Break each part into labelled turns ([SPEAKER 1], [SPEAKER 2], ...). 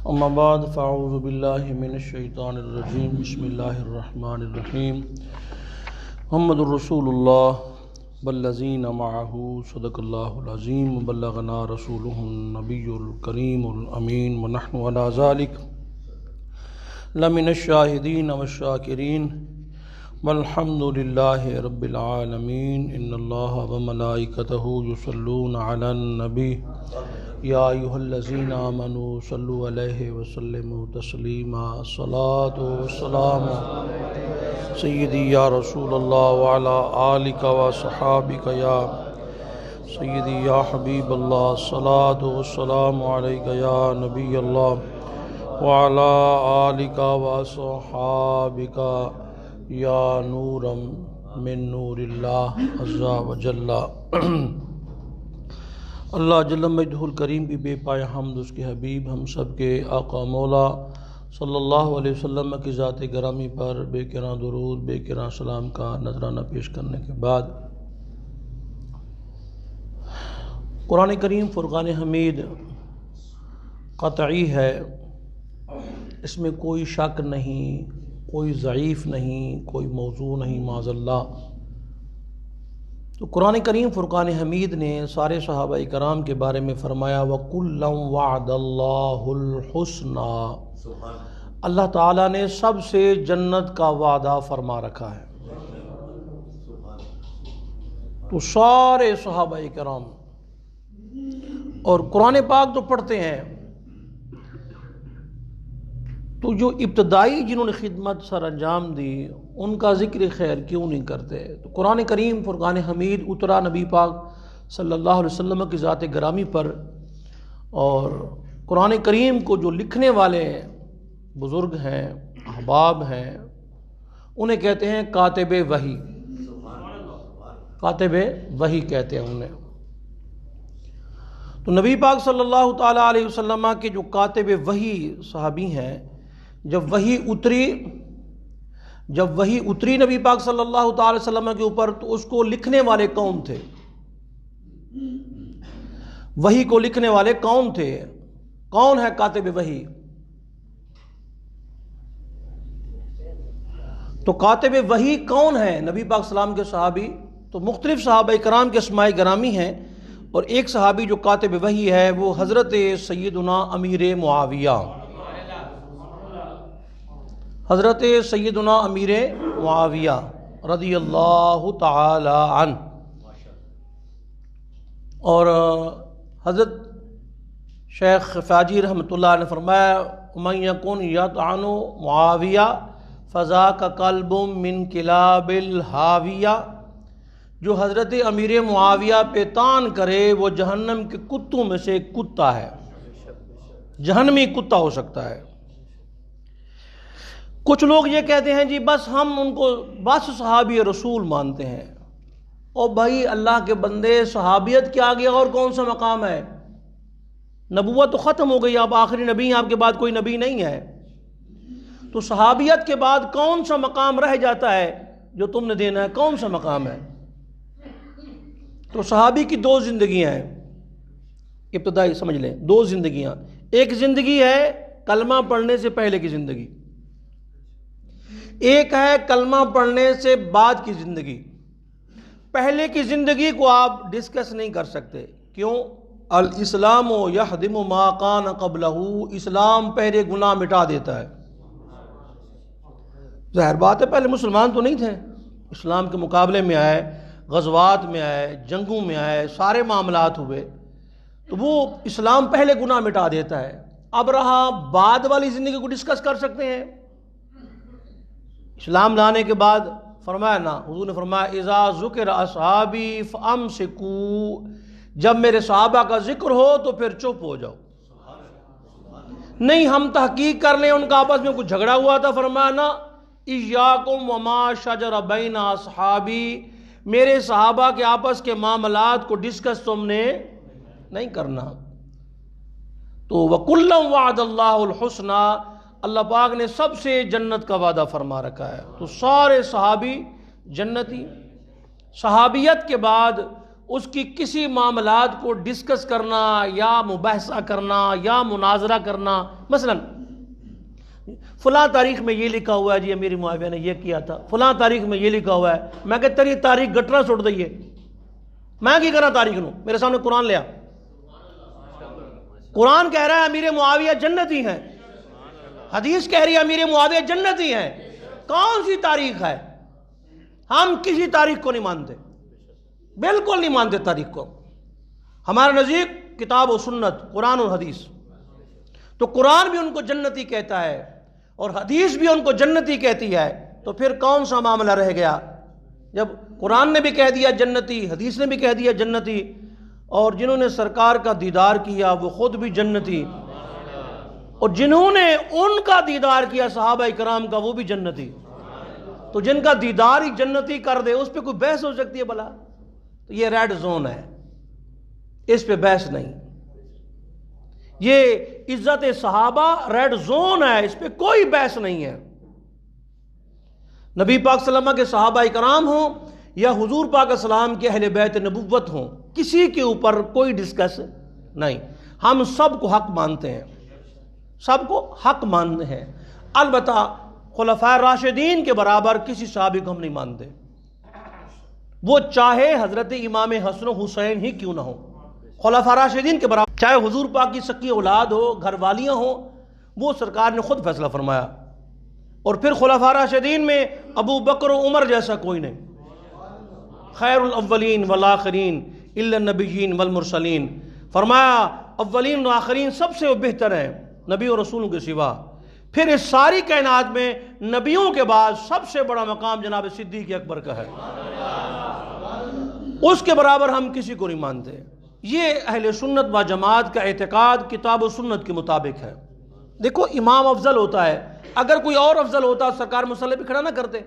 [SPEAKER 1] اما بعد فاعوذ باللہ من الشیطان الرجیم بسم اللہ الرحمن الرحیم محمد الرسول اللہ والذین معہ صدق اللہ العظیم بلغنا رسولہ النبی الکریم الامین ونحن علی ذلک لمن الشاہدین والشاکرین والحمد للہ رب العالمین ان اللہ وملائکتہ یصلون علی النبی یا ایھا الذین آمنوا صلوا علیہ وسلموا تسلیما الصلاۃ والسلام سیدی یا رسول اللہ وعلی آلک وصحابک یا سیدی یا حبیب اللہ الصلاۃ والسلام علیک یا نبی اللہ وعلی آلک وصحابک یا نورا من نور اللہ عز و جل۔ اللہ جل مجدہ الکریم کی بے پایہ حمد اس کے حبیب ہم سب کے آقا مولا صلی اللہ علیہ وسلم کی ذات گرامی پر بے کراں درود بے کراں سلام کا نذرانہ پیش کرنے کے بعد، قرآن کریم فرقان حمید قطعی ہے، اس میں کوئی شک نہیں، کوئی ضعیف نہیں، کوئی موضوع نہیں معاذ اللہ۔ تو قرآن کریم فرقان حمید نے سارے صحابہ کرام کے بارے میں فرمایا وَكُلًّا وَعَدَ اللَّهُ الْحُسْنَى، اللہ تعالیٰ نے سب سے جنت کا وعدہ فرما رکھا ہے۔ تو سارے صحابہ کرام اور قرآن پاک تو پڑھتے ہیں، تو جو ابتدائی جنہوں نے خدمت سر انجام دی ان کا ذکر خیر کیوں نہیں کرتے؟ تو قرآن کریم فرقان حمید اترا نبی پاک صلی اللہ علیہ وسلم کی ذات گرامی پر، اور قرآن کریم کو جو لکھنے والے بزرگ ہیں، احباب ہیں، انہیں کہتے ہیں کاتب وحی، کاتب وحی کہتے ہیں انہیں۔ تو نبی پاک صلی اللہ تعالیٰ علیہ وسلم کے جو کاتب وحی صحابی ہیں، جب وحی اتری نبی پاک صلی اللہ تعالی وسلم کے اوپر، تو اس کو لکھنے والے کون تھے؟ وحی کو لکھنے والے کون تھے؟ کون ہے کاتب وحی؟ تو کاتب وحی کون ہے؟ نبی پاک سلام کے صحابی تو مختلف صحابہ کرام کے اسماء گرامی ہیں، اور ایک صحابی جو کاتب وحی ہے وہ حضرت سیدنا امیر معاویہ، حضرت سیدنا امیر معاویہ رضی اللہ تعالی عنہ۔ اور حضرت شیخ فاجی رحمۃ اللہ نے فرمایا وَمَن يَكُنْ يَطْعَنُ مُعَاوِيَةَ فَذَاكَ قَلْبٌ مِّن كِلَابِ الْحَاوِيَةِ، جو حضرت امیر معاویہ پہ طعن کرے وہ جہنم کے کتوں میں سے ایک کتا ہے، جہنمی کتا ہو سکتا ہے۔ کچھ لوگ یہ کہتے ہیں جی بس ہم ان کو بس صحابی رسول مانتے ہیں۔ او بھائی اللہ کے بندے، صحابیت کے آگے اور کون سا مقام ہے؟ نبوت تو ختم ہو گئی، آپ آخری نبی ہیں، آپ کے بعد کوئی نبی نہیں ہے۔ تو صحابیت کے بعد کون سا مقام رہ جاتا ہے جو تم نے دینا ہے؟ کون سا مقام ہے؟ تو صحابی کی دو زندگیاں ہیں، ابتدائی سمجھ لیں، دو زندگیاں۔ ایک زندگی ہے کلمہ پڑھنے سے پہلے کی زندگی، ایک ہے کلمہ پڑھنے سے بعد کی زندگی۔ پہلے کی زندگی کو آپ ڈسکس نہیں کر سکتے، کیوں؟ الاسلام یہدم ما کان قبلہ، اسلام پہلے گناہ مٹا دیتا ہے۔ ظاہر بات ہے پہلے مسلمان تو نہیں تھے، اسلام کے مقابلے میں آئے، غزوات میں آئے، جنگوں میں آئے، سارے معاملات ہوئے، تو وہ اسلام پہلے گناہ مٹا دیتا ہے۔ اب رہا بعد والی زندگی کو ڈسکس کر سکتے ہیں۔ اسلام لانے کے بعد فرمایا نا، حضور نے فرمایا اذا ذکر اصحابی فامسکوا، جب میرے صحابہ کا ذکر ہو تو پھر چپ ہو جاؤ۔ نہیں ہم تحقیق کر لیں ان کا آپس میں کچھ جھگڑا ہوا تھا، فرمایا نا ایاکم وما شجر بین اصحابی، میرے صحابہ کے آپس کے معاملات کو ڈسکس تم نے نہیں کرنا۔ تو وَكُلًّا وَعَدَ اللَّهُ الْحُسْنَى، اللہ پاک نے سب سے جنت کا وعدہ فرما رکھا ہے۔ تو سارے صحابی جنتی۔ صحابیت کے بعد اس کی کسی معاملات کو ڈسکس کرنا یا مباحثہ کرنا یا مناظرہ کرنا، مثلا فلاں تاریخ میں یہ لکھا ہوا ہے جی امیر معاویہ نے یہ کیا تھا، فلاں تاریخ میں یہ لکھا ہوا ہے، میں کہ تیری تاریخ گٹرا سٹ دئیے، میں کی کرا تاریخ نو، میرے سامنے قرآن لیا، قرآن کہہ رہا ہے امیر معاویہ جنتی ہیں، حدیث کہہ رہی ہے امیر معاویہ جنتی ہیں، کون سی تاریخ ہے؟ ہم کسی تاریخ کو نہیں مانتے، بالکل نہیں مانتے تاریخ کو، ہمارے نزدیک کتاب و سنت، قرآن اور حدیث، تو قرآن بھی ان کو جنتی کہتا ہے اور حدیث بھی ان کو جنتی کہتی ہے، تو پھر کون سا معاملہ رہ گیا؟ جب قرآن نے بھی کہہ دیا جنتی، حدیث نے بھی کہہ دیا جنتی، اور جنہوں نے سرکار کا دیدار کیا وہ خود بھی جنتی، اور جنہوں نے ان کا دیدار کیا صحابہ اکرام کا وہ بھی جنتی، تو جن کا دیدار ہی جنتی کر دے اس پہ کوئی بحث ہو سکتی ہے بھلا؟ تو یہ ریڈ زون ہے، اس پہ بحث نہیں، یہ عزت صحابہ ریڈ زون ہے، اس پہ کوئی بحث نہیں ہے۔ نبی پاک صلی اللہ علیہ وسلم کے صحابہ اکرام ہوں یا حضور پاک السلام کے اہل بیت نبوت ہوں، کسی کے اوپر کوئی ڈسکس نہیں، ہم سب کو حق مانتے ہیں، سب کو حق مانتے ہیں، البتہ خلفائے راشدین کے برابر کسی صحابی کو ہم نہیں مانتے، وہ چاہے حضرت امام حسن و حسین ہی کیوں نہ ہو، خلفائے راشدین کے برابر، چاہے حضور پاک کی سکی اولاد ہو، گھر والیاں ہوں، وہ سرکار نے خود فیصلہ فرمایا، اور پھر خلفائے راشدین میں ابو بکر و عمر جیسا کوئی نہیں، خیر الاولین والآخرین الا النبیین والمرسلین، فرمایا اولین و آخرین سب سے وہ بہتر ہیں نبی اور رسولوں کے سوا، پھر اس ساری کائنات میں نبیوں کے بعد سب سے بڑا مقام جناب صدیق اکبر کا ہے، اس کے برابر ہم کسی کو نہیں مانتے۔ یہ اہل سنت و جماعت کا اعتقاد کتاب و سنت کے مطابق ہے۔ دیکھو امام افضل ہوتا ہے، اگر کوئی اور افضل ہوتا سرکار مصلی پہ کھڑا نہ کرتے،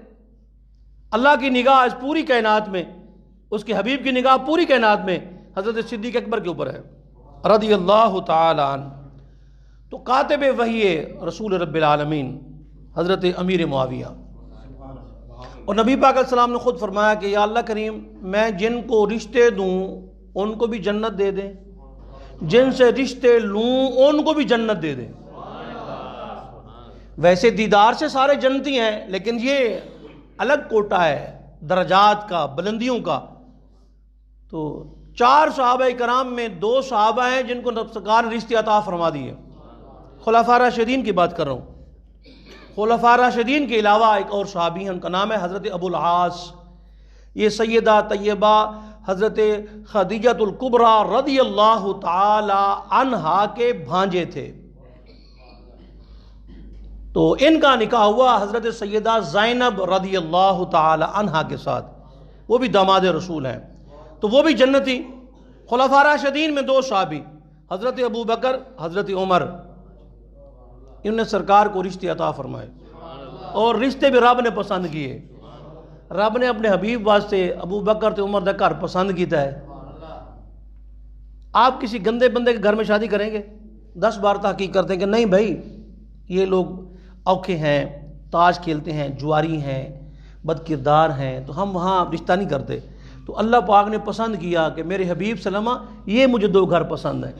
[SPEAKER 1] اللہ کی نگاہ اس پوری کائنات میں، اس کے حبیب کی نگاہ پوری کائنات میں حضرت صدیق اکبر کے اوپر ہے رضی اللہ تعالی عنہ۔ تو کاتب وحی رسول رب العالمین حضرت امیر معاویہ، اور نبی پاک علیہ السلام نے خود فرمایا کہ یا اللہ کریم میں جن کو رشتے دوں ان کو بھی جنت دے دیں، جن سے رشتے لوں ان کو بھی جنت دے دیں۔ ویسے دیدار سے سارے جنتی ہیں، لیکن یہ الگ کوٹا ہے درجات کا، بلندیوں کا۔ تو 4 صحابہ کرام میں 2 صحابہ ہیں جن کو سرکار نے رشتے عطا فرما دیے، خلفاء راشدین کی بات کر رہا ہوں۔ خلفاء راشدین کے علاوہ ایک اور صحابی ہیں، ان کا نام ہے حضرت ابو العاص، یہ سیدہ طیبہ حضرت خدیجۃ الکبریٰ رضی اللہ تعالی عنہا کے بھانجے تھے، تو ان کا نکاح ہوا حضرت سیدہ زینب رضی اللہ تعالی عنہا کے ساتھ، وہ بھی داماد رسول ہیں، تو وہ بھی جنتی۔ خلفاء راشدین میں 2 صحابی حضرت ابو بکر حضرت عمر، انہوں نے سرکار کو رشتے عطا فرمائے، اور رشتے بھی رب نے پسند کیے، رب نے اپنے حبیب واسطے ابو بکر تے عمر دا گھر پسند کیتا ہے۔ آپ کسی گندے بندے کے گھر میں شادی کریں گے، 10 بار تحقیق کرتے ہیں کہ نہیں بھائی یہ لوگ اوکھے ہیں، تاش کھیلتے ہیں، جواری ہیں، بد کردار ہیں، تو ہم وہاں رشتہ نہیں کرتے۔ تو اللہ پاک نے پسند کیا کہ میرے حبیب صلی اللہ علیہ وسلم یہ مجھے 2 گھر پسند ہیں،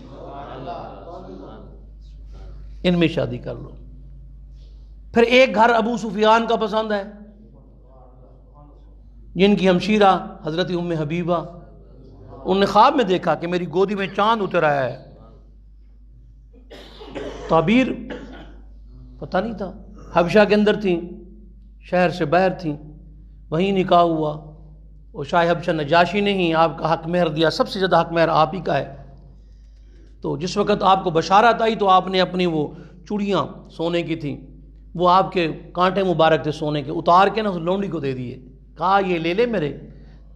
[SPEAKER 1] ان میں شادی کر لو۔ پھر ایک گھر ابو سفیان کا پسند ہے، جن کی ہمشیرہ حضرت ام حبیبہ، انہوں نے خواب میں دیکھا کہ میری گودی میں چاند اتر آیا ہے، تعبیر پتہ نہیں تھا، حبشہ کے اندر تھیں، شہر سے باہر تھیں، وہیں نکاح ہوا، اور شاہ حبشہ نجاشی نے ہی آپ کا حق مہر دیا، سب سے زیادہ حق مہر آپ ہی کا ہے۔ تو جس وقت آپ کو بشارت آئی تو آپ نے اپنی وہ چوڑیاں سونے کی تھیں، وہ آپ کے کانٹے مبارک تھے سونے کے، اتار کے نا اس لونڈی کو دے دیے، کہا یہ لے لے میرے،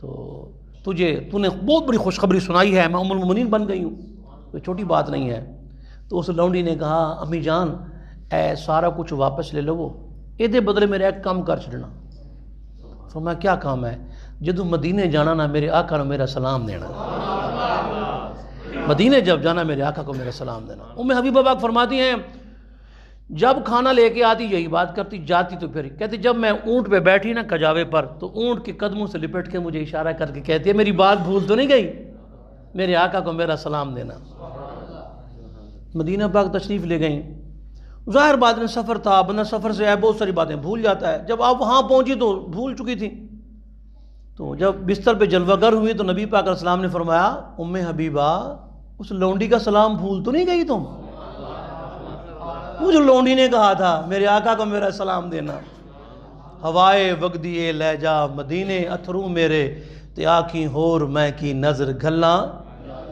[SPEAKER 1] تو تو نے بہت بڑی خوشخبری سنائی ہے، میں ام المؤمنین بن گئی ہوں، کوئی چھوٹی بات نہیں ہے۔ تو اس لونڈی نے کہا امی جان اے سارا کچھ واپس لے لو، یہ بدلے میرے ایک کام کر چھڑنا۔ فرمایا کیا کام ہے؟ جدو مدینے جانا نا میرے آقا نے میرا سلام دینا، مدینے جب جانا میرے آقا کو میرا سلام دینا۔ ام حبیبہ پاک فرماتی ہیں جب کھانا لے کے آتی یہی بات کرتی، جاتی تو پھر کہتی جب میں اونٹ پہ بیٹھی نا کجاوے پر تو اونٹ کے قدموں سے لپٹ کے مجھے اشارہ کر کے کہتی ہے میری بات بھول تو نہیں گئی، میرے آقا کو میرا سلام دینا۔ مدینہ پاک تشریف لے گئیں، ظاہر بات میں سفر تھا، بندہ سفر سے ہے بہت ساری باتیں بھول جاتا ہے، جب آپ وہاں پہنچی تو بھول چکی تھی۔ تو جب بستر پہ جلوہ گر ہوئی تو نبی پاک علیہ السلام نے فرمایا ام حبیبہ اس لونڈی کا سلام بھول تو نہیں گئی تم؟ وہ جو لونڈی نے کہا تھا میرے آقا کو میرا سلام دینا۔ ہوائے وگدیے لے جا مدینے اتھرو میرے تے آنکھیں ہور میں کی نظر گھلاں،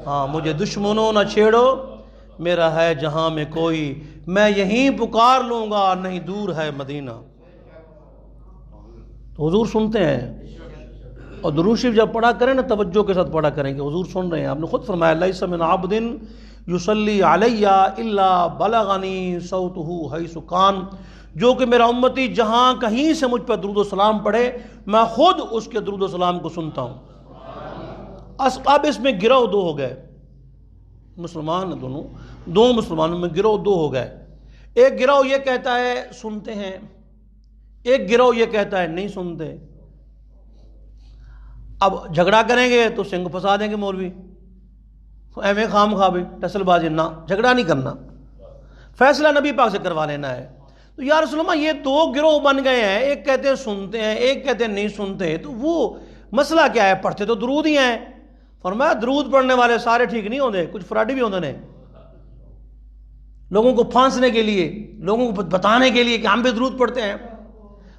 [SPEAKER 1] ہاں مجھے دشمنوں نہ چھیڑو میرا ہے جہاں میں کوئی، میں یہیں پکار لوں گا نہیں دور ہے مدینہ۔ تو حضور سنتے ہیں، اور درود شریف جب پڑھا کریں نا توجہ کے ساتھ پڑھا کریں کہ حضور سن رہے ہیں۔ آپ نے خود فرمایا لیس من عبد یصلی علی الا بلغنی صوتہ حیث کان، جو کہ میرا امتی جہاں کہیں سے مجھ پر درود و سلام پڑھے میں خود اس کے درود و سلام کو سنتا ہوں۔ اب اس میں گروہ دو ہو گئے، مسلمان دونوں، دو مسلمانوں میں گروہ دو ہو گئے، ایک گروہ یہ کہتا ہے سنتے ہیں، ایک گروہ یہ کہتا ہے نہیں سنتے۔ اب جھگڑا کریں گے تو سنگ پھنسا دیں گے مولوی، ایویں خام خواہ بھی ٹسل بازی، نہ جھگڑا نہیں کرنا، فیصلہ نبی پاک سے کروا لینا ہے۔ تو یا رسول اللہ یہ دو گروہ بن گئے ہیں، ایک کہتے ہیں سنتے ہیں ایک کہتے ہیں نہیں سنتے، تو وہ مسئلہ کیا ہے؟ پڑھتے تو درود ہی ہیں۔ فرمایا درود پڑھنے والے سارے ٹھیک نہیں ہوتے، کچھ فراڈی بھی ہوتے ہیں، لوگوں کو پھانسنے کے لیے، لوگوں کو بتانے کے لیے کہ ہم بھی درود پڑھتے ہیں،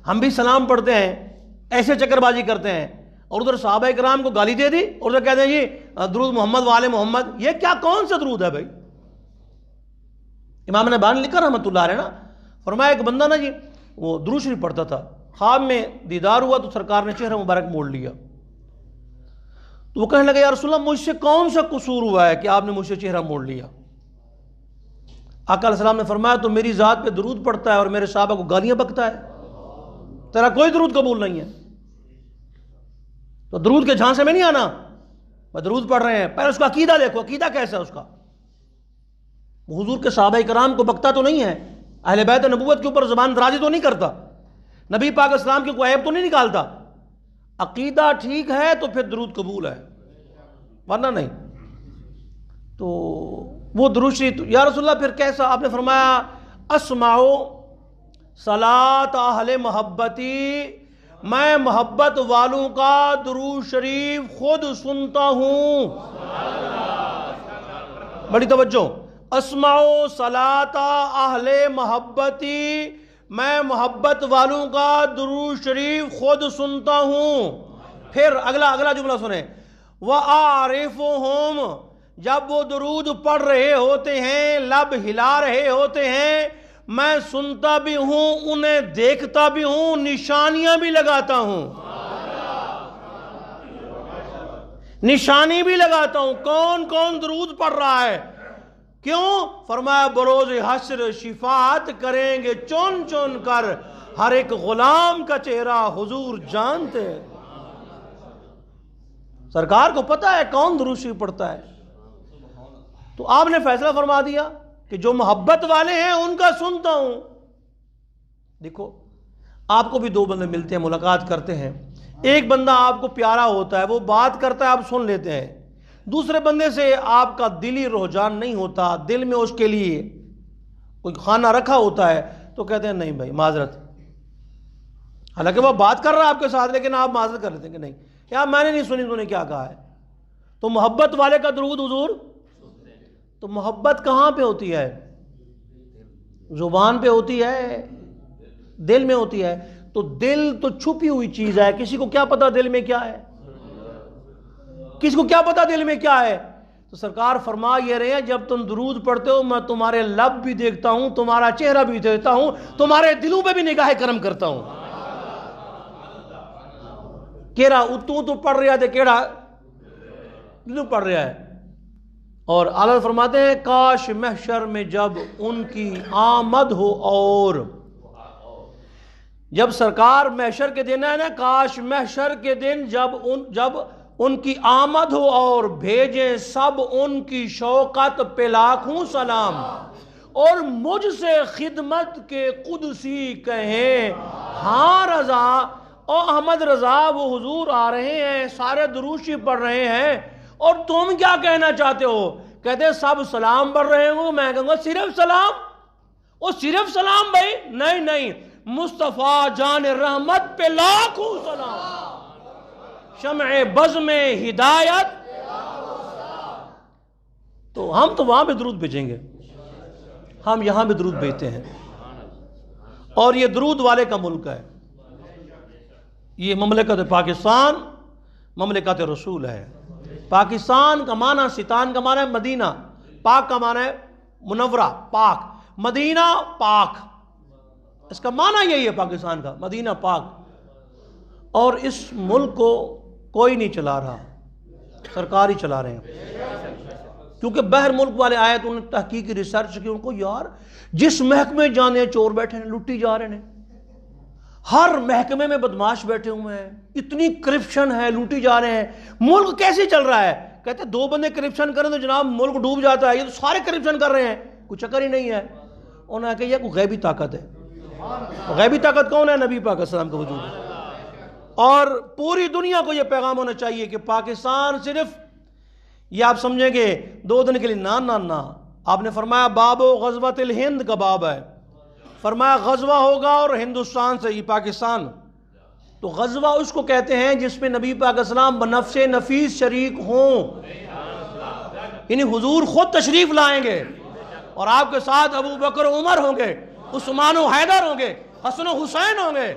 [SPEAKER 1] ہم بھی سلام پڑھتے ہیں، ایسے چکر بازی کرتے ہیں، اور ادھر صحابہ کرام کو گالی دے دی اور ادھر کہتے ہیں جی درود محمد والے محمد۔ یہ کیا کون سا درود ہے بھائی؟ امام نبانی لکھا رحمۃ اللہ علیہ نا، فرمایا ایک بندہ نا جی وہ درود شریف پڑھتا تھا، خواب میں دیدار ہوا تو سرکار نے چہرہ مبارک موڑ لیا، تو وہ کہنے لگا یا رسول اللہ مجھ سے کون سا قصور ہوا ہے کہ آپ نے مجھ سے چہرہ موڑ لیا؟ آقا علیہ السلام نے فرمایا تو میری ذات پہ درود پڑھتا ہے اور میرے صحابہ کو گالیاں بکتا ہے، تیرا کوئی درود قبول نہیں ہے، تو درود کے جھانسے میں نہیں آنا، وہ درود پڑھ رہے ہیں، پہلے اس کا عقیدہ دیکھو، عقیدہ کیسا ہے اس کا۔ وہ حضور کے صحابہ کرام کو بکتا تو نہیں ہے، اہل بیت نبوت کے اوپر زبان درازی تو نہیں کرتا، نبی پاک اسلام کی کوئی عیب تو نہیں نکالتا، عقیدہ ٹھیک ہے تو پھر درود قبول ہے، ورنہ نہیں۔ تو وہ درود شریف یا رسول اللہ پھر کیسا؟ آپ نے فرمایا اسمعو صلاۃ اہل محبتی، میں محبت والوں کا درود شریف خود سنتا ہوں، بڑی توجہ، اسمعو صلاۃ اہل محبتی، میں محبت والوں کا درود شریف خود سنتا ہوں۔ پھر اگلا جملہ سنیں، وَأَعْرِفُهُمْ، جب وہ درود پڑھ رہے ہوتے ہیں، لب ہلا رہے ہوتے ہیں، میں سنتا بھی ہوں، انہیں دیکھتا بھی ہوں، نشانیاں بھی لگاتا ہوں، نشانی بھی لگاتا ہوں کون کون درود پڑھ رہا ہے۔ کیوں؟ فرمایا بروز حشر شفاعت کریں گے چن چن کر، ہر ایک غلام کا چہرہ حضور جانتے ہیں، سرکار کو پتہ ہے کون درود شریف پڑھتا ہے۔ تو آپ نے فیصلہ فرما دیا کہ جو محبت والے ہیں ان کا سنتا ہوں۔ دیکھو آپ کو بھی دو بندے ملتے ہیں، ملاقات کرتے ہیں، ایک بندہ آپ کو پیارا ہوتا ہے، وہ بات کرتا ہے آپ سن لیتے ہیں، دوسرے بندے سے آپ کا دلی رجحان نہیں ہوتا، دل میں اس کے لیے کوئی خانہ رکھا ہوتا ہے، تو کہتے ہیں نہیں بھائی معذرت، حالانکہ وہ بات کر رہا ہے آپ کے ساتھ لیکن آپ معذرت کر لیتے ہیں کہ نہیں یار میں نے نہیں سنی، تو نے کیا کہا ہے۔ تو محبت والے کا درود حضور، تو محبت کہاں پہ ہوتی ہے؟ زبان پہ ہوتی ہے، دل میں ہوتی ہے۔ تو دل تو چھپی ہوئی چیز ہے، کسی کو کیا پتا دل میں کیا ہے، کسی کو کیا پتا دل میں کیا ہے۔ تو سرکار فرما یہ رہے ہیں جب تم درود پڑھتے ہو میں تمہارے لب بھی دیکھتا ہوں، تمہارا چہرہ بھی دیکھتا ہوں، تمہارے دلوں پہ بھی نگاہ کرم کرتا ہوں۔ کیڑا تو پڑھ رہا ہے، کیڑا دلوں پڑھ رہا ہے۔ اور اعلیٰ فرماتے ہیں کاش محشر میں جب ان کی آمد ہو، اور جب سرکار محشر کے دن ہے نا، کاش محشر کے دن جب ان کی آمد ہو اور بھیجیں سب ان کی شوقت پہ لاکھوں سلام، اور مجھ سے خدمت کے قدسی کہیں ہاں رضا۔ اور احمد رضا وہ حضور آ رہے ہیں، سارے دروشی پڑھ رہے ہیں، اور تم کیا کہنا چاہتے ہو؟ کہتے ہیں سب سلام پڑھ رہے ہوں، میں کہوں گا صرف سلام؟ وہ صرف سلام بھائی؟ نہیں نہیں، مصطفیٰ جان رحمت پہ لاکھوں سلام، شمع بزم ہدایت۔ تو ہم تو وہاں بھی درود بھیجیں گے، ہم یہاں بھی درود بھیجتے ہیں، اور یہ درود والے کا ملک ہے، یہ مملکت پاکستان مملکت رسول ہے۔ پاکستان کا معنی، ستان کا معنی ہے مدینہ، پاک کا معنی ہے منورہ، پاک، مدینہ پاک، اس کا معنی یہی ہے پاکستان کا، مدینہ پاک۔ اور اس ملک کو کوئی نہیں چلا رہا، سرکار ہی چلا رہے ہیں، کیونکہ باہر ملک والے آئے تو انہوں نے تحقیقی ریسرچ کی، ان کو یار جس محکمے جانے چور بیٹھے ہیں، لوٹی جا رہے ہیں، ہر محکمے میں بدماش بیٹھے ہوئے ہیں، اتنی کرپشن ہے، لوٹی جا رہے ہیں، ملک کیسے چل رہا ہے؟ کہتے ہیں دو بندے کرپشن کریں تو جناب ملک ڈوب جاتا ہے، یہ تو سارے کرپشن کر رہے ہیں، کوئی چکر ہی نہیں ہے۔ انہوں نے کہا یہ کوئی غیبی طاقت ہے۔ غیبی طاقت کون ہے؟ نبی پاک صلی اللہ علیہ وسلم کا وجود ہے۔ اور پوری دنیا کو یہ پیغام ہونا چاہیے کہ پاکستان صرف یہ آپ سمجھیں گے 2 دن کے لیے، نہ نہ نہ، آپ نے فرمایا باب و غزوۃ الہند کا باب ہے، فرمایا غزوہ ہوگا اور ہندوستان سے، یہ پاکستان۔ تو غزوہ اس کو کہتے ہیں جس میں نبی پاک اسلام بنفس نفیس شریک ہوں، یعنی حضور خود تشریف لائیں گے اور آپ کے ساتھ ابو بکر عمر ہوں گے، عثمان و حیدر ہوں گے، حسن و حسین ہوں گے،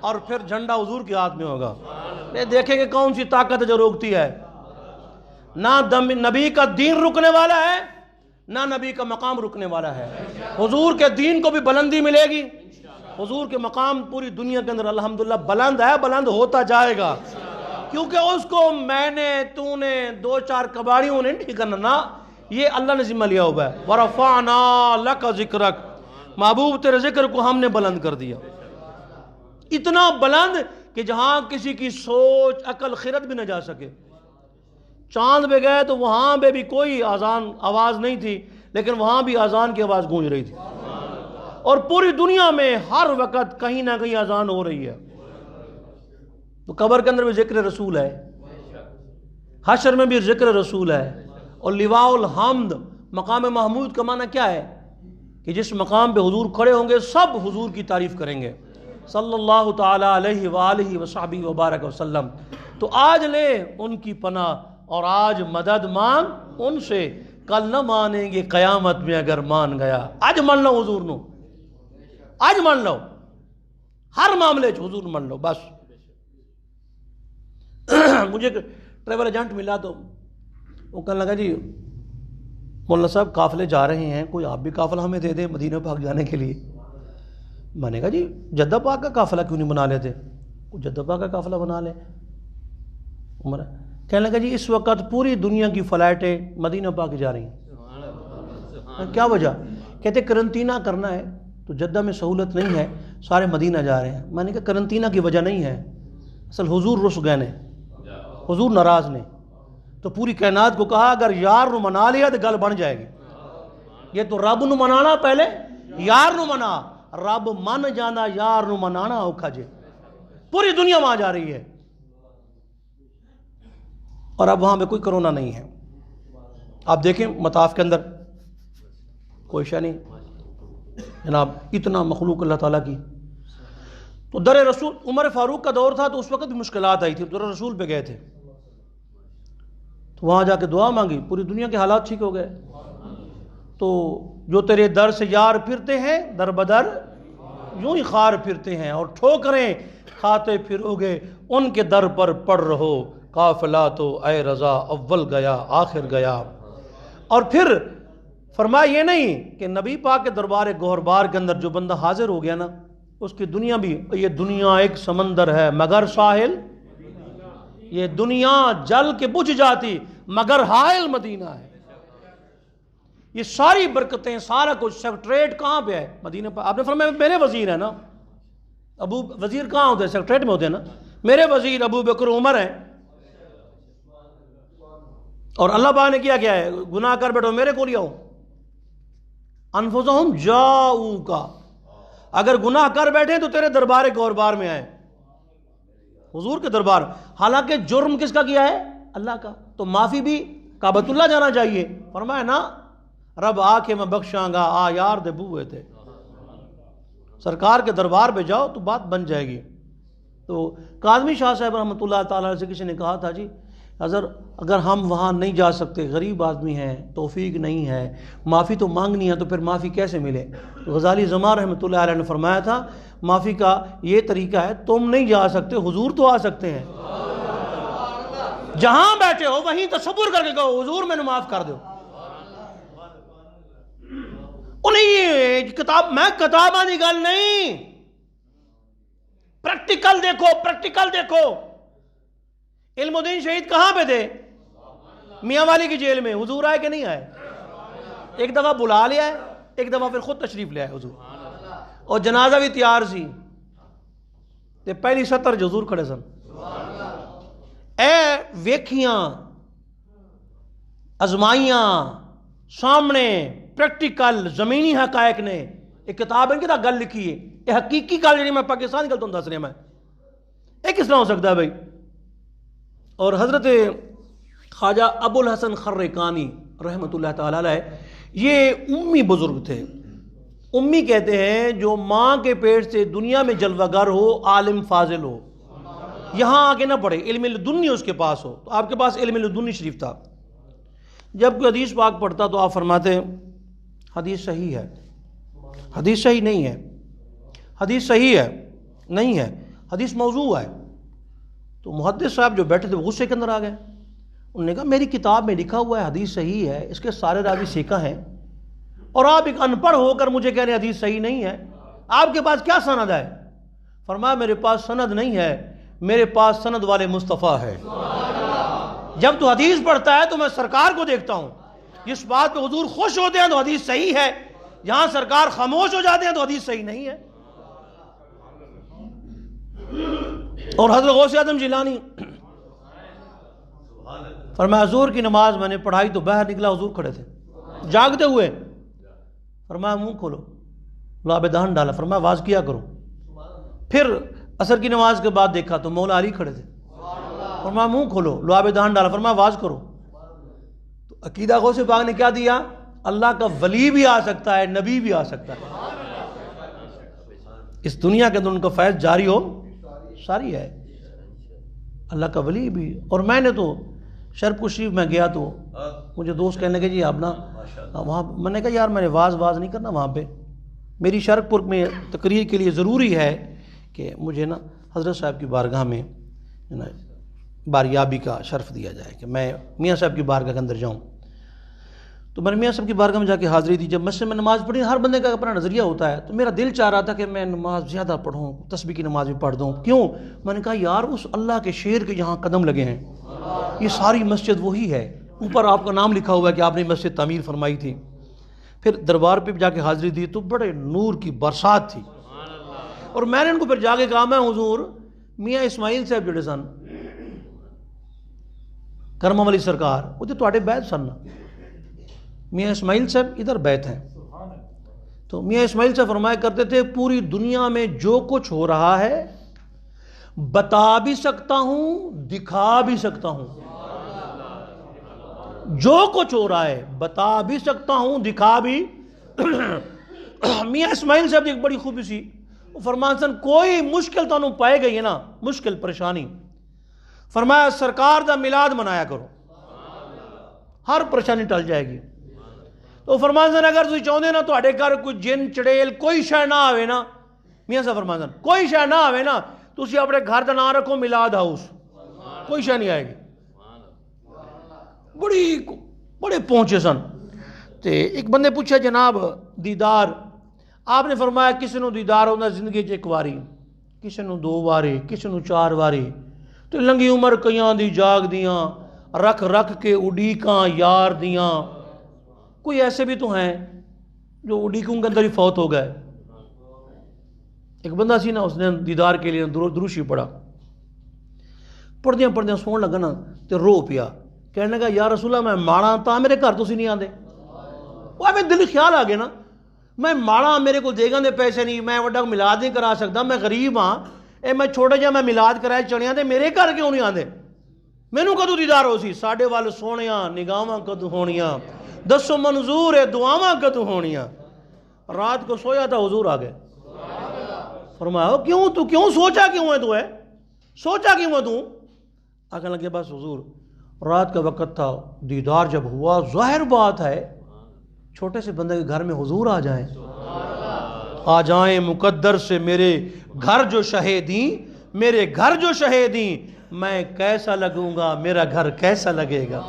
[SPEAKER 1] اور پھر جھنڈا حضور کے ہاتھ میں ہوگا۔ یہ دیکھیں کہ کون سی طاقت ہے جو روکتی ہے؟ نہ نبی کا دین رکنے والا ہے، نہ نبی کا مقام رکنے والا ہے۔ حضور کے دین کو بھی بلندی ملے گی، حضور کے مقام پوری دنیا کے اندر الحمدللہ بلند ہے، بلند ہوتا جائے گا، کیونکہ اس کو میں نے، تو نے، 2-4 کباڑیوں نے نہیں کرنا، نہ، یہ اللہ نے ذمہ لیا ہوا ہے۔ وَرَفَعْنَا لَكَ ذِكْرَكَ، محبوب تیرے ذکر کو ہم نے بلند کر دیا، اتنا بلند کہ جہاں کسی کی سوچ عقل خرد بھی نہ جا سکے۔ چاند پہ گئے تو وہاں پہ بھی کوئی آواز نہیں تھی، لیکن وہاں بھی اذان کی آواز گونج رہی تھی، اور پوری دنیا میں ہر وقت کہیں نہ کہیں اذان ہو رہی ہے۔ تو قبر کے اندر بھی ذکر رسول ہے، حشر میں بھی ذکر رسول ہے، اور لواء الحمد، مقام محمود کا معنی کیا ہے؟ کہ جس مقام پہ حضور کھڑے ہوں گے سب حضور کی تعریف کریں گے، صلی اللہ تعالیٰ علیہ وآلہ وصحبہ وبارک وسلم۔ تو آج لے ان کی پناہ اور آج مدد مانگ ان سے، کل نہ مانیں گے قیامت میں اگر مان گیا۔ آج مان لو حضور نو، آج مان لو، ہر معاملے حضور مان لو بس۔ مجھے ٹریول ایجنٹ ملا تو وہ کہنے لگا جی مولانا صاحب قافلے جا رہے ہیں، کوئی آپ بھی قافلہ ہمیں دے دیں مدینہ پاک جانے کے لیے۔ میں نے کہا جی جدہ پاک کا قافلہ کیوں نہیں بنا لیتے؟ جدہ پاک کا قافلہ بنا لیں۔ عمر کہنے لگا جی اس وقت پوری دنیا کی فلائٹیں مدینہ پاک جا رہی ہیں، کیا وجہ؟ کہتے کرنٹینہ کرنا ہے تو جدہ میں سہولت نہیں ہے، سارے مدینہ جا رہے ہیں۔ میں نے کہا کرنٹینہ کی وجہ نہیں ہے، اصل حضور رس گئے نے، حضور ناراض نے، تو پوری کائنات کو کہا اگر یار نو منا لیا تو گل بن جائے گی۔ یہ تو رب نو منانا پہلے، یار نو منا، رب من جانا یار نو منانا اوکھا جے۔ پوری دنیا وہاں جا رہی ہے، اور اب وہاں پہ کوئی کرونا نہیں ہے۔ آپ دیکھیں مطاف کے اندر کوئی شے نہیں جناب، اتنا مخلوق اللہ تعالیٰ کی۔ تو در رسول، عمر فاروق کا دور تھا تو اس وقت بھی مشکلات آئی تھی، در رسول پہ گئے تھے تو وہاں جا کے دعا مانگی، پوری دنیا کے حالات ٹھیک ہو گئے۔ تو جو تیرے در سے یار پھرتے ہیں در بدر یوں ہی خار پھرتے ہیں، اور ٹھوکریں کھاتے پھرو گے ان کے در پر پڑ رہو، قافلہ تو اے رضا اول گیا آخر گیا۔ اور پھر فرمایا یہ نہیں کہ نبی پاک کے دربار گوہربار کے اندر جو بندہ حاضر ہو گیا نا، اس کی دنیا بھی، یہ دنیا ایک سمندر ہے مگر ساحل، یہ دنیا جل کے بجھ جاتی مگر حائل مدینہ ہے۔ یہ ساری برکتیں، سارا کچھ، سیکٹریٹ کہاں پہ ہے؟ مدینہ پہ۔ آپ نے فرمایا میرے وزیر ہیں نا، ابو وزیر کہاں ہوتے ہیں؟ سیکٹریٹ میں ہوتے ہیں نا۔ میرے وزیر ابو بکر عمر ہیں، اور اللہ پاک نے کیا ہے؟ گناہ کر بیٹھو میرے کو لے آؤ۔ انفسہم جاؤک، اگر گناہ کر بیٹھے تو تیرے دربار گوربار میں آئے، حضور کے دربار، حالانکہ جرم کس کا کیا ہے؟ اللہ کا، تو معافی بھی کعبۃ اللہ جانا چاہیے۔ فرمایا نا رب آ کے میں بخشاں گا، آ یار دے بوئے تھے، سرکار کے دربار پہ جاؤ تو بات بن جائے گی۔ تو کاظمی شاہ صاحب رحمۃ اللہ تعالیٰ سے کسی نے کہا تھا جی اگر ہم وہاں نہیں جا سکتے، غریب آدمی ہیں، توفیق نہیں ہے، معافی تو مانگنی ہے، تو پھر معافی کیسے ملے؟ تو غزالی زمان رحمۃ اللہ علیہ نے فرمایا تھا معافی کا یہ طریقہ ہے، تم نہیں جا سکتے، حضور تو آ سکتے ہیں، جہاں بیٹھے ہو وہیں تصور کر کے کہو حضور میں نے معاف کر دو۔ انہیں کتاب میں کتاباں دی گل نہیں، پریکٹیکل دیکھو، پریکٹیکل دیکھو۔ علم الدین شہید کہاں پہ تھے؟ میاں والی کی جیل میں، حضور آئے کہ نہیں آئے؟ ایک دفعہ بلا لیا ہے، ایک دفعہ پھر خود تشریف لے آئے حضور، اور جنازہ بھی تیار سی تے پہلی سطر جو حضور کھڑے سن، اے ویکھیاں ازمائیاں سامنے پریکٹیکل زمینی حقائق نے، ایک کتاب ان کی گل لکھی ہے، یہ حقیقی گل جی میں پاکستان گل تو دس رہا میں، یہ کس طرح ہو سکتا ہے بھائی؟ اور حضرت خواجہ ابو الحسن خرقانی رحمۃ اللہ تعالیٰ علیہ یہ امی بزرگ تھے۔ امی کہتے ہیں جو ماں کے پیٹ سے دنیا میں جلوہ گر ہو، عالم فاضل ہو، یہاں آ کے نہ پڑھے، علم لدنی اس کے پاس ہو، تو آپ کے پاس علم لدنی شریف تھا۔ جب کوئی حدیث پاک پڑھتا تو آپ فرماتے حدیث صحیح ہے، حدیث صحیح نہیں ہے، حدیث صحیح ہے نہیں ہے، حدیث موضوع ہے۔ تو محدث صاحب جو بیٹھے تھے وہ غصے کے اندر آ گئے، انہوں نے کہا میری کتاب میں لکھا ہوا ہے حدیث صحیح ہے، اس کے سارے راوی ثقہ ہیں، اور آپ ایک ان پڑھ ہو کر مجھے کہہ رہے ہیں حدیث صحیح نہیں ہے، آپ کے پاس کیا سند ہے؟ فرمایا میرے پاس سند نہیں ہے، میرے پاس سند والے مصطفیٰ ہے۔ جب تو حدیث پڑھتا ہے تو میں سرکار کو دیکھتا ہوں، جس بات پہ حضور خوش ہوتے ہیں تو حدیث صحیح ہے، جہاں سرکار خاموش ہو جاتے ہیں تو حدیث صحیح نہیں ہے۔ اور حضرت غوث اعظم جیلانی فرمایا حضور کی نماز میں نے پڑھائی تو باہر نکلا، حضور کھڑے تھے جاگتے ہوئے، فرمایا منہ کھولو، لعاب دہن ڈالا، فرمایا واز کیا کرو۔ پھر عصر کی نماز کے بعد دیکھا تو مولا علی کھڑے تھے، فرمایا منہ کھولو، لعاب دہن ڈالا، فرمایا واز کرو۔ تو عقیدہ غوث پاک نے کیا دیا؟ اللہ کا ولی بھی آ سکتا ہے، نبی بھی آ سکتا ہے، اس دنیا کے اندر ان کا فیض جاری ہو ساری ہے، اللہ کا ولی بھی۔ اور میں نے تو شرف شریف میں گیا تو مجھے دوست کہنے لگے جی آپ نا وہاں، میں نے کہا یار میں نے واز نہیں کرنا وہاں پہ، میری شرف پور میں تقریر کے لیے ضروری ہے کہ مجھے نا حضرت صاحب کی بارگاہ میں باریابی کا شرف دیا جائے کہ میں میاں صاحب کی بارگاہ کے اندر جاؤں۔ تو میں نے میاں صاحب کی بارگاہ میں جا کے حاضری دی، جب مسجد میں نماز پڑھی، ہر بندے کا اپنا نظریہ ہوتا ہے، تو میرا دل چاہ رہا تھا کہ میں نماز زیادہ پڑھوں، تسبیح کی نماز بھی پڑھ دوں، کیوں؟ میں نے کہا یار اس اللہ کے شیر کے یہاں قدم لگے ہیں، یہ ساری مسجد وہی ہے، اوپر آپ کا نام لکھا ہوا ہے کہ آپ نے مسجد تعمیر فرمائی تھی۔ پھر دربار پہ جا کے حاضری دی تو بڑے نور کی برسات تھی، اور میں نے ان کو پھر جا کے کہا میں حضور میاں اسماعیل صاحب جڑے سن کرم والی سرکار وہ تو تواڈے بیت سن، میاں اسماعیل صاحب ادھر بیت ہیں، تو میاں اسماعیل صاحب فرمایا کرتے تھے پوری دنیا میں جو کچھ ہو رہا ہے بتا بھی سکتا ہوں، دکھا بھی سکتا ہوں، جو کچھ ہو رہا ہے بتا بھی سکتا ہوں، دکھا بھی۔ میاں اسماعیل صاحب ایک بڑی خوبی سی، وہ فرمان سن کوئی مشکل تو پائے گئی ہے نا، مشکل پریشانی، فرمایا سرکار دا میلاد منایا کرو، ہر پریشانی ٹل جائے گی۔ تو فرمان سن اگر تسی چاہتے نا تواڈے گھر کوئی جن چڑیل کوئی شے نہ آوے نا، میاں صاحب فرمان سن کوئی شے نہ آوے نا، تسی اپنے گھر دا نام رکھو میلاد ہاؤس، کوئی شے نہیں آئے گی۔ بڑے پہنچے سن۔ تے ایک بندے پوچھا جناب دیدار، آپ نے فرمایا کسی نو دیدار ہونا زندگی چ ایک واری، کسی نو 2 واری، کسی نو 4 واری، تو لنگی عمر کئیاں دی جاگ دیاں، رکھ رکھ کے اڈیکاں یار دیاں، کوئی ایسے بھی تو ہیں جو اڈیکوں کے اندر ہی فوت ہو گئے۔ ایک بندہ سی نا، اس نے دیدار کے لیے دروشی پڑھا، پڑھدیاں سون لگا نا تے رو پیا، کہنے لگا یا رسول اللہ میں ماڑا تا میرے گھر تسی نہیں آندے۔ وہ ہمیں دل خیال آ گیا نا، میں ماڑا میرے کو دے گا دے پیسے نہیں، میں وڈا ملاد نہیں کرا سکتا، میں غریب ہاں، اے میں چھوٹا جہا میں ملاد کرائے چڑیاں تے میرے گھر کیوں نہیں آندے؟ مینوں کدوں دیدار ہو سی؟ ساڈے وال سونیاں نگاہاں کدوں ہونیاں، دسو منظور ہے دعاواں کدوں ہونیاں؟ رات کو سویا تھا حضور آ گئے، فرمایا کیوں تو کیوں سوچا کیوں ہے تو ہے سوچا کیوں ہے تو؟ آگے لگے بس حضور رات کا وقت تھا، دیدار جب ہوا، ظاہر بات ہے چھوٹے سے بندے کے گھر میں حضور آ جائیں، آ جائیں مقدر سے میرے گھر جو شہیدیں، میرے گھر جو شہیدیں، میں کیسا لگوں گا، میرا گھر کیسا لگے گا؟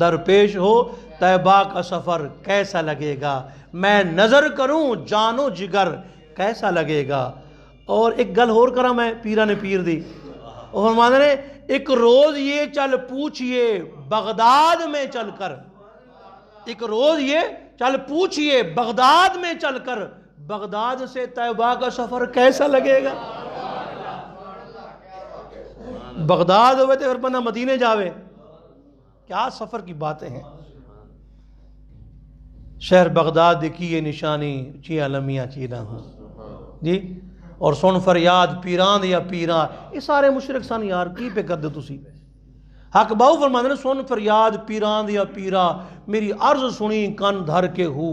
[SPEAKER 1] درپیش ہو طیبہ کا سفر کیسا لگے گا، میں نظر کروں جان و جگر کیسا لگے گا؟ اور ایک گل اور کرا میں پیرہ نے پیر دی، اور فرمانے نے ایک روز یہ چل پوچھئے بغداد میں چل کر، ایک روز یہ چل پوچھئے بغداد میں چل کر، بغداد سے طیبہ کا سفر کیسا لگے گا؟ بغداد ہوئے تھے پھر بندہ مدینے جاوے، کیا سفر کی باتیں ہیں۔ شہر بغداد دیکھی یہ نشانی چی علمیاں چی نہ ہوں جی، اور سن فریاد پیران یا پیران، یہ سارے مشرک سن یار کی پہ کر دے تسی؟ حق باؤ فرماتے ہیں سن فریاد پیران یا پیرا، میری عرض سنی کن دھر کے ہو،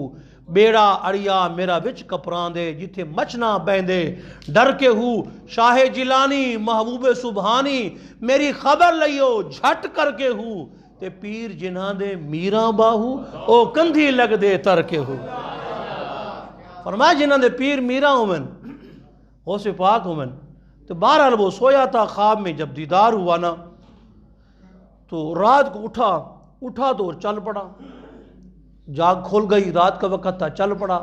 [SPEAKER 1] بیڑا اڑیا میرا وچ کپران دے، جتھے مچنا بیندے ڈر کے ہو، شاہ جیلانی محبوب سبحانی میری خبر لئیو جھٹ کر کے ہو، تے پیر جنہاں دے میراں باہو او کندھی لگ دے تر کے ہو۔ فرمایا جنہاں دے پیر میراں ہومن ہو سے پاک ہومن، تو بہرحال وہ سویا تھا خواب میں، جب دیدار ہوا نا تو رات کو اٹھا تو چل پڑا، جاگ کھول گئی، رات کا وقت تھا، چل پڑا۔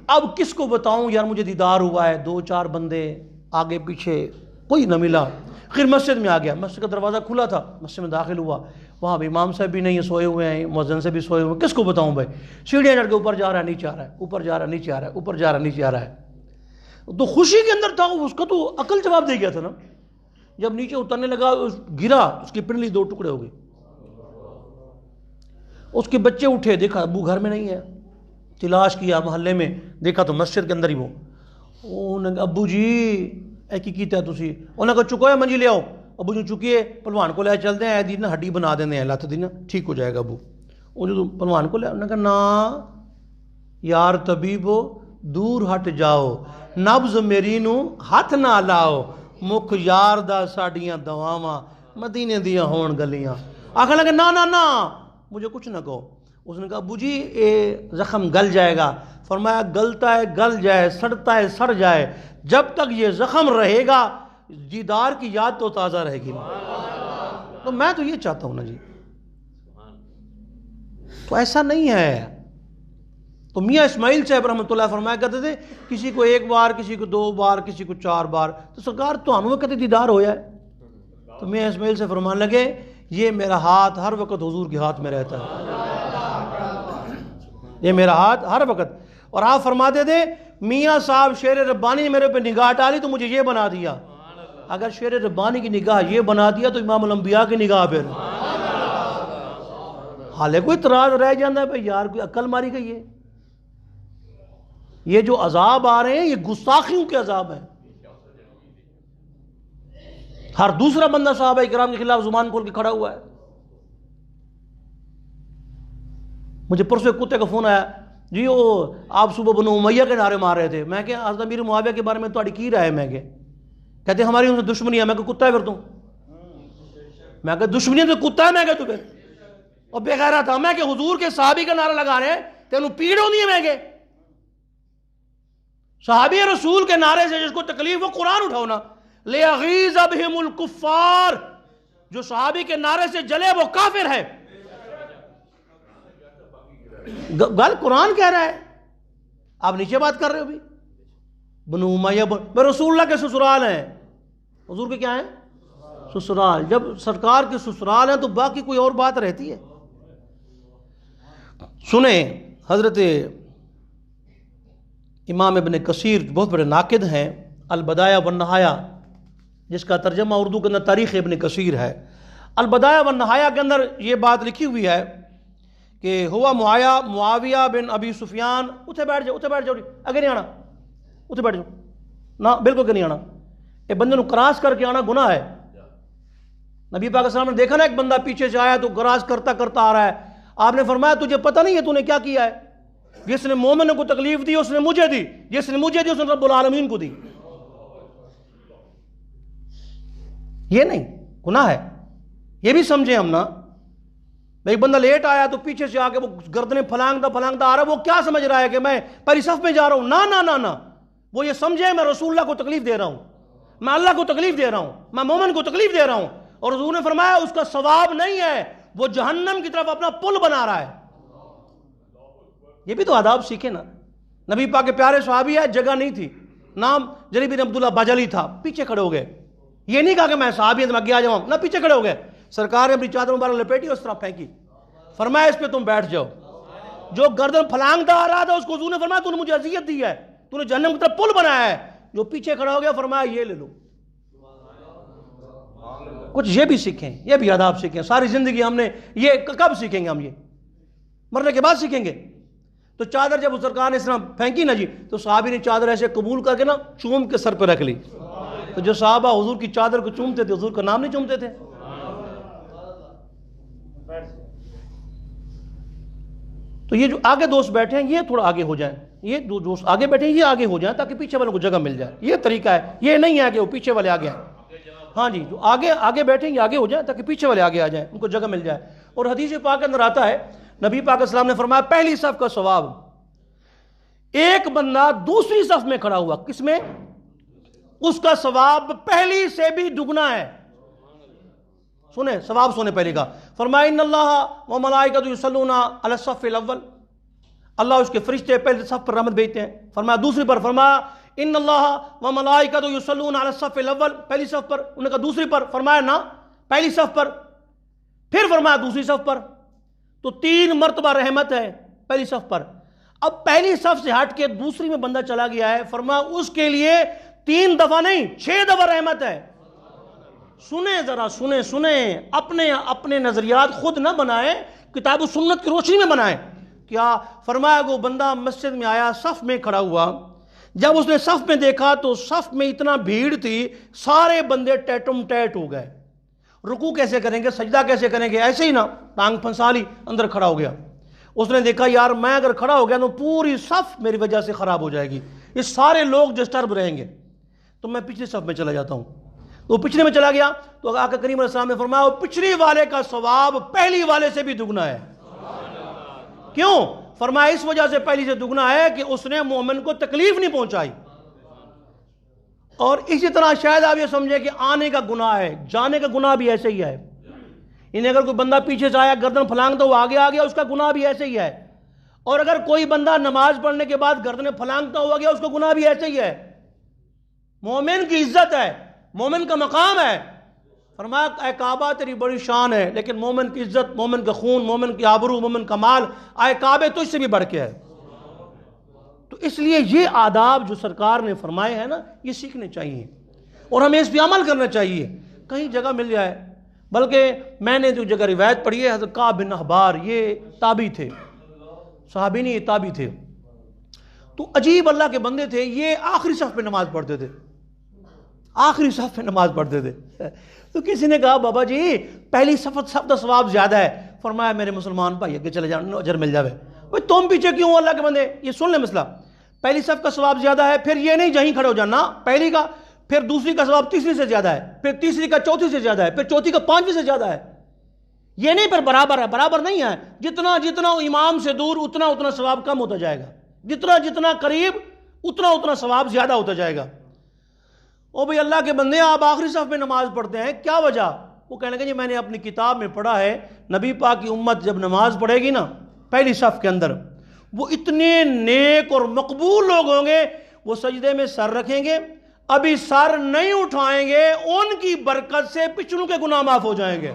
[SPEAKER 1] اب کس کو بتاؤں یار مجھے دیدار ہوا ہے، دو چار بندے آگے پیچھے کوئی نہ ملا، پھر مسجد میں آ گیا، مسجد کا دروازہ کھلا تھا، مسجد میں داخل ہوا، وہاں بھی امام صاحب بھی نہیں سوئے ہوئے ہیں، مؤذن سے بھی سوئے ہوئے ہیں، کس کو بتاؤں بھائی؟ سیڑھیاں چڑھ کے اوپر جا رہا ہے نیچے آ رہا ہے، اوپر جا رہا ہے نیچے آ رہا ہے، اوپر جا رہا ہے نیچے آ رہا ہے۔ تو خوشی کے اندر تھا، اس کا تو عقل جواب دے گیا تھا نا، جب نیچے اترنے لگا گرا، اس کی پنڈلی دو ٹکڑے ہو گئے، اس کے بچے اٹھے، دیکھا ابو گھر میں نہیں ہے، تلاش کیا محلے میں، دیکھا تو مسجد کے اندر ہی وہ، انہوں نے کہا ابو جی اے کی کیتا ہے تسی؟ انہوں نے کہا چکو ہے منجی لے آؤ، ابو جو چکیے پلوان کو لے چلتے ہیں، دی نا ہڈی بنا دینے ہیں، لات دی نا ٹھیک ہو جائے گا ابو۔ وہ جو پلوان کو لے، انہوں نے کہا نا یار طبیبو دور ہٹ جاؤ، نبض میری نو ہاتھ نہ لاؤ، مکھ یار دا ساڑیاں دواواں مدینے دیاں ہون گلیاں۔ آخر لگے نا نا نا مجھے کچھ نہ کہو۔ اس نے کہا ابو جی اے زخم گل جائے گا۔ فرمایا گلتا ہے گل جائے، سڑتا ہے سڑ جائے، جب تک یہ زخم رہے گا دیدار کی یاد تو تازہ رہے گی۔ تو میں تو یہ چاہتا ہوں نا جی، تو ایسا نہیں ہے۔ تو میاں اسماعیل صاحب رحمۃ اللہ فرمایا کرتے تھے کسی کو ایک بار، کسی کو دو بار، کسی کو چار بار، تو سرکار تو ہمیں کہتے دیدار ہو جائے۔ تو میاں اسماعیل سے فرمانے لگے یہ میرا ہاتھ ہر وقت حضور کے ہاتھ میں رہتا ہے، یہ میرا ہاتھ ہر وقت۔ اور آپ فرماتے تھے میاں صاحب شیر ربانی نے میرے پہ نگاہ ڈالی تو مجھے یہ بنا دیا، اگر شیر ربانی کی نگاہ یہ بنا دیا تو امام الانبیاء کی نگاہ پھر حالے کوئی اعتراض رہ جاتا ہے بھائی یار کوئی عقل ماری گئی ہے۔ یہ جو عذاب آ رہے ہیں یہ گستاخیوں کے عذاب ہیں۔ ہر دوسرا بندہ صحابہ کرام کے خلاف زبان کھول کے کھڑا ہوا ہے۔ مجھے پرسوں ایک کتے کا فون آیا، جی وہ آپ صبح بنو امیہ کے نعرے مار رہے تھے۔ میں کہ حضرت امیر معاویہ کے بارے میں تہاڈی کی رائے؟ میں کہ کہتے ہماری ان سے دشمنی ہے۔ میں کہ کتا ہے پھر تو، میں کہ دشمنی تو کتا ہے، میں کہ تو پھر اور بے غیرت تھا۔ میں کہ حضور کے صحابی کا نعرہ لگا رہے تینوں پیڑ ہونی ہے؟ میں کہ صحابی رسول کے نعرے سے جس کو تکلیف وہ قرآن اٹھاؤ نا، لِيَغِيظَ بِهِمُ الْكُفَّارِ، جو صحابی کے نعرے سے جلے وہ کافر ہے۔ گل قرآن کہہ رہا ہے، آپ نیچے بات کر رہے ہو بھی۔ بنو امیہ رسول اللہ کے سسرال ہیں، حضور کے کیا ہیں؟ سسرال۔ جب سرکار کے سسرال ہیں تو باقی کوئی اور بات رہتی ہے؟ سنیں حضرت امام ابن کثیر بہت بڑے ناقد ہیں، البدایہ والنہایہ جس کا ترجمہ اردو کے اندر تاریخ ابن کثیر ہے، البدایہ والنہایہ کے اندر یہ بات لکھی ہوئی ہے، کہ ہوا معاویہ بن ابی سفیان، اتھے بیٹھ جاؤ اگے نہیں آنا، اتھے بیٹھ جاؤ نہ، بالکل کہ نہیں آنا، یہ بندے نو کراس کر کے آنا گناہ ہے۔ نبی پاک صلی اللہ علیہ وسلم نے دیکھا نا ایک بندہ پیچھے سے آیا تو کراس کرتا کرتا آ رہا ہے، آپ نے فرمایا تجھے پتہ نہیں ہے تو نے کیا کیا ہے؟ جس نے مومن کو تکلیف دی اس نے مجھے دی، جس نے مجھے دی اس نے رب العالمین کو دی۔ یہ نہیں گناہ ہے، یہ بھی سمجھیں ہم نا۔ ایک بندہ لیٹ آیا تو پیچھے سے آ کے وہ گردنیں پھلانگتا آ رہا ہے، وہ کیا سمجھ رہا ہے کہ میں پہلی صف میں جا رہا ہوں؟ نہ، وہ یہ سمجھے میں رسول اللہ کو تکلیف دے رہا ہوں، میں اللہ کو تکلیف دے رہا ہوں، میں مومن کو تکلیف دے رہا ہوں، اور حضور نے فرمایا اس کا ثواب نہیں ہے، وہ جہنم کی طرف اپنا پل بنا رہا ہے۔ یہ بھی تو آداب سیکھے نا۔ نبی پاک کے پیارے صحابی ہے، جگہ نہیں تھی، نام جری بن عبداللہ بجلی تھا، پیچھے کھڑے ہو گئے، یہ نہیں کہا کہ میں صحابی ہوں میں آگے آ جاؤں، نہ، پیچھے کھڑے ہو گئے، سرکار نے اپنی چادر مبارک لپیٹی اس طرح پھینکی، فرمایا اس پہ تم بیٹھ جاؤ۔ جو گردن پھلانگتا آ رہا تھا اس کو حضور نے فرمایا تو نے مجھے اذیت دی ہے، تو نے جہنم کی طرف پل بنایا ہے۔ جو پیچھے کھڑا ہو گیا فرمایا یہ لے لو۔ کچھ یہ بھی سیکھیں، یہ بھی آداب سیکھیں۔ ساری زندگی ہم نے یہ کب سیکھیں گے؟ ہم یہ مرنے کے بعد سیکھیں گے۔ تو چادر جب سرکار نے اس طرح پھینکی نا جی، تو صحابی نے چادر ایسے قبول کر کے نا چوم کے سر پہ رکھ لی۔ تو جو صحابہ حضور کی چادر کو چومتے تھے حضور کا نام نہیں چومتے تھے۔ تو یہ جو آگے دوست بیٹھے ہیں یہ تھوڑا آگے ہو جائیں، یہ دو دوست آگے بیٹھے ہیں یہ آگے ہو جائیں تاکہ پیچھے والوں کو جگہ مل جائے۔ یہ طریقہ ہے، یہ نہیں ہے کہ وہ پیچھے والے آگے ہیں۔ ہاں جی، جو آگے بیٹھیں یہ آگے ہو جائیں تاکہ پیچھے والے آگے آ جائیں، ان کو جگہ مل جائے۔ اور حدیث پاک کے اندر آتا ہے نبی پاک علیہ السلام نے فرمایا پہلی صف کا ثواب، ایک بندہ دوسری صف میں کھڑا ہوا، کس میں؟ اس کا ثواب پہلی سے بھی دگنا ہے۔ سنیں ثواب، سنیں پہلے کا، فرمایا ان اللہ و ملائکۃ یصلون علی الصف الاول، اللہ اس کے فرشتے پہلے صف پر رحمت بھیجتے ہیں۔ فرمایا دوسری پر، فرمایا ان اللہ و ملائکۃ یصلون علی الصف الاول، پہلی صف پر، انہوں نے کہا دوسری پر، فرمایا نہ پہلی صف پر، پھر فرمایا دوسری صف پر، تو 3 مرتبہ رحمت ہے پہلی صف پر۔ اب پہلی صف سے ہٹ کے دوسری میں بندہ چلا گیا ہے، فرمایا اس کے لیے 3 دفعہ نہیں 6 دفعہ رحمت ہے۔ سنیں ذرا، سنیں، اپنے نظریات خود نہ بنائیں، کتاب و سنت کی روشنی میں بنائیں۔ کیا فرمایا وہ بندہ مسجد میں آیا، صف میں کھڑا ہوا، جب اس نے صف میں دیکھا تو صف میں اتنا بھیڑ تھی، سارے بندے ٹیٹم ٹیٹ ہو گئے۔ رکوع کیسے کریں گے، سجدہ کیسے کریں گے، ایسے ہی نا ٹانگ پھنسا لی، اندر کھڑا ہو گیا۔ اس نے دیکھا یار میں اگر کھڑا ہو گیا تو پوری صف میری وجہ سے خراب ہو جائے گی، یہ سارے لوگ ڈسٹرب رہیں گے، تو میں پچھلی صف میں چلا جاتا ہوں۔ تو پچھلے میں چلا گیا تو آقا کریم علیہ السلام نے فرمایا وہ پچھلی والے کا ثواب پہلی والے سے بھی دگنا ہے۔ کیوں؟ فرمایا اس وجہ سے پہلی سے دگنا ہے کہ اس نے مومن کو تکلیف نہیں پہنچائی۔ اور اسی طرح شاید آپ یہ سمجھے کہ آنے کا گناہ ہے، جانے کا گناہ بھی ایسے ہی ہے۔ انہیں اگر کوئی بندہ پیچھے سے آیا گردن پھلانگتا ہوا آگے آ گیا، اس کا گناہ بھی ایسے ہی ہے۔ اور اگر کوئی بندہ نماز پڑھنے کے بعد گردن پھلانگتا ہوا گیا، اس کا گناہ بھی ایسے ہی ہے۔ مومن کی عزت ہے، مومن کا مقام ہے۔ فرمایا اے کعبہ تیری بڑی شان ہے، لیکن مومن کی عزت، مومن کا خون، مومن کی آبرو، مومن کا مال، اے کعبے تجھ سے بھی بڑھ کے ہے۔ تو اس لیے یہ آداب جو سرکار نے فرمائے ہیں نا، یہ سیکھنے چاہیے اور ہمیں اس پہ عمل کرنا چاہیے۔ کہیں جگہ مل جائے، بلکہ میں نے جو جگہ روایت پڑھی ہے حضرت کعب بن احبار، یہ تابعی تھے، صحابی نہیں، یہ تابعی تھے۔ تو عجیب اللہ کے بندے تھے، یہ آخری صف پہ نماز پڑھتے تھے، آخری صف پہ نماز پڑھتے تھے۔ تو کسی نے کہا بابا جی پہلی صف کا ثواب زیادہ ہے۔ فرمایا میرے مسلمان بھائی اگے چلے جاؤ، اجر مل جاوے۔ بھائی تم پیچھے کیوں اللہ کے بندے؟ یہ سن لیں مسئلہ، پہلی صف کا ثواب زیادہ ہے، پھر یہ نہیں جہیں کھڑے ہو جانا، پہلی کا، پھر دوسری کا ثواب تیسری سے زیادہ ہے، پھر تیسری کا چوتھی سے زیادہ ہے، پھر چوتھی کا 5ویں سے زیادہ ہے۔ یہ نہیں پھر برابر ہے، برابر نہیں ہے۔ جتنا جتنا امام سے دور اتنا اتنا ثواب کم ہوتا جائے گا، جتنا جتنا قریب اتنا اتنا ثواب زیادہ ہوتا جائے گا۔ او بھئی اللہ کے بندے آپ آخری صف میں نماز پڑھتے ہیں، کیا وجہ؟ وہ کہنے لگے جی میں نے اپنی کتاب میں پڑھا ہے نبی پاک کی امت جب نماز پڑھے گی نا پہلی صف کے اندر، وہ اتنے نیک اور مقبول لوگ ہوں گے، وہ سجدے میں سر رکھیں گے، ابھی سر نہیں اٹھائیں گے، ان کی برکت سے پچھلوں کے گناہ معاف ہو جائیں گے۔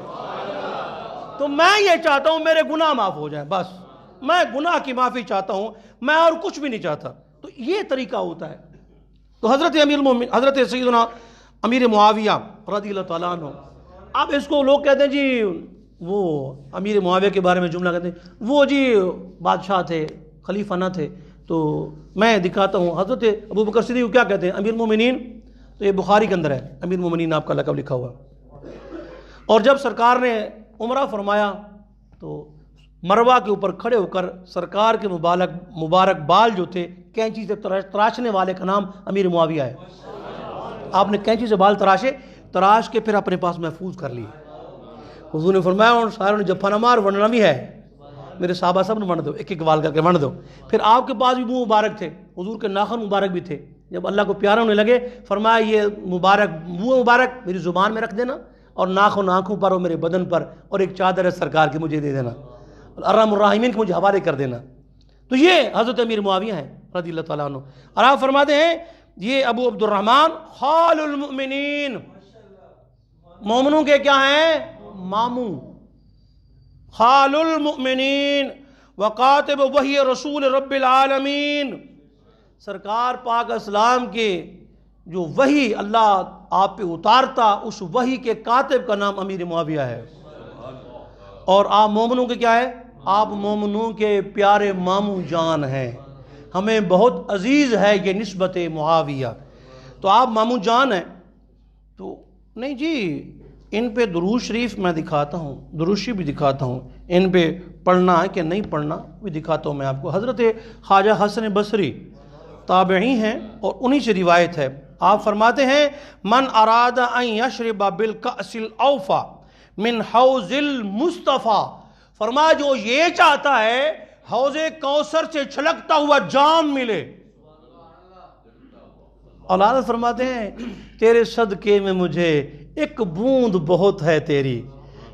[SPEAKER 1] تو میں یہ چاہتا ہوں میرے گناہ معاف ہو جائیں، بس میں گناہ کی معافی چاہتا ہوں، میں اور کچھ بھی نہیں چاہتا۔ تو یہ طریقہ ہوتا ہے۔ تو حضرت امیر المومنین حضرت سیدنا امیر معاویہ رضی اللہ تعالیٰ عنہ، اب اس کو لوگ کہتے ہیں جی وہ امیر معاویہ کے بارے میں جملہ کہتے ہیں وہ جی بادشاہ تھے، خلیفہ نہ تھے، تو میں دکھاتا ہوں حضرت ابو بکر صدیق کو کیا کہتے ہیں، امیر مومنین. تو یہ بخاری کے اندر ہے، امیر مومنین آپ کا لقب لکھا ہوا. اور جب سرکار نے عمرہ فرمایا تو مروہ کے اوپر کھڑے ہو کر سرکار کے مبارک بال جو تھے کینچی سے تراشنے والے کا نام امیر معاویہ ہے. آپ نے کینچی سے بال تراش کے پھر اپنے پاس محفوظ کر لیے. حضور نے فرمایا اور ساروں نے جفا نہ مار ورنہ بھی ہے، میرے صحابہ سب نے ونڈ دو، ایک ایک بال کر کے ونڈ دو. پھر آپ کے پاس بھی منہ مبارک تھے، حضور کے ناخن مبارک بھی تھے. جب اللہ کو پیارا ہونے لگے فرمایا یہ مبارک منہ مبارک میری زبان میں رکھ دینا اور ناخن آنکھوں پر اور میرے بدن پر، اور ایک چادر ہے سرکار کی مجھے دے دینا، ارحم الراحمین کو مجھے حوالے کر دینا. تو یہ حضرت امیر معاویہ ہیں رضی اللہ تعالیٰ عنہ. اور آپ فرماتے ہیں یہ ابو عبد الرحمن خال المؤمنین، مومنوں کے کیا ہیں، ماموں. خال المؤمنین وقاتب وحی رسول رب العالمین، سرکار پاک اسلام کے جو وحی اللہ آپ پہ اتارتا اس وحی کے کاتب کا نام امیر معاویہ ہے. اور آپ مومنوں کے کیا ہے، آپ مومنوں کے پیارے ماموں جان ہیں، ہمیں بہت عزیز ہے یہ نسبت معاویہ. تو آپ ماموں جان ہیں. تو نہیں جی ان پہ درود شریف میں دکھاتا ہوں، درود شریف بھی دکھاتا ہوں، ان پہ پڑھنا ہے کہ نہیں پڑھنا بھی دکھاتا ہوں میں آپ کو. حضرت خواجہ حسن بصری تابعی ہیں اور انہی سے روایت ہے. آپ فرماتے ہیں من اراد ان یشرب بالکأس الاوفا من حوض المصطفیٰ، فرمایا جو یہ چاہتا ہے حوض کوثر سے چھلکتا ہوا جام ملے. اولاد فرماتے ہیں تیرے صدقے میں مجھے ایک بوند بہت ہے تیری،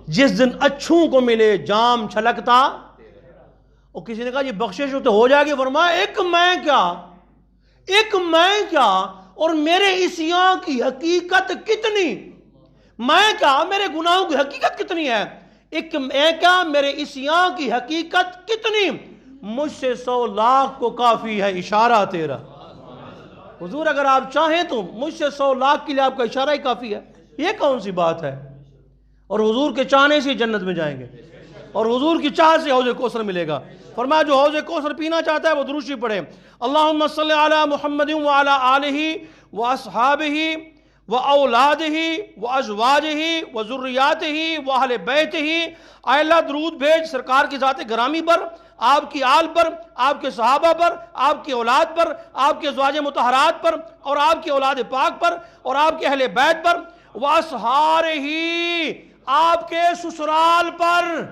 [SPEAKER 1] جس دن اچھوں کو ملے جام چھلکتا. اور کسی نے کہا یہ بخشش تو ہو جائے گی، فرمایا ایک میں کیا اور میرے عصیاں کی حقیقت کتنی، میں کیا میرے گناہوں کی حقیقت کتنی ہے، ایک میں کیا میرے عصیاں کی حقیقت کتنی، مجھ سے 100 لاکھ کو کافی ہے اشارہ تیرا. حضور اگر آپ چاہیں تو مجھ سے 100 لاکھ کے لیے آپ کا اشارہ ہی کافی ہے. یہ کون سی بات ہے. اور حضور کے چاہنے سے جنت میں جائیں گے اور حضور کی چاہ سے حوض کوثر ملے گا. فرمایا جو حوض کوثر پینا چاہتا ہے وہ درود شریف پڑھے. اللہم صلی علی محمد وعلی آلہ واصحابہ واولادہ وازواجہ وذریاتہ واہل بیتہ. اے اللہ درود بھیج سرکار کی ذات گرامی پر، آپ کی آل پر، آپ کے صحابہ پر، آپ کی اولاد پر، آپ کے ازواج مطہرات پر، اور آپ کی اولاد پاک پر، اور آپ کے اہل بیت پر، وَأَصْحَارِهِ آپ کے سسرال پر،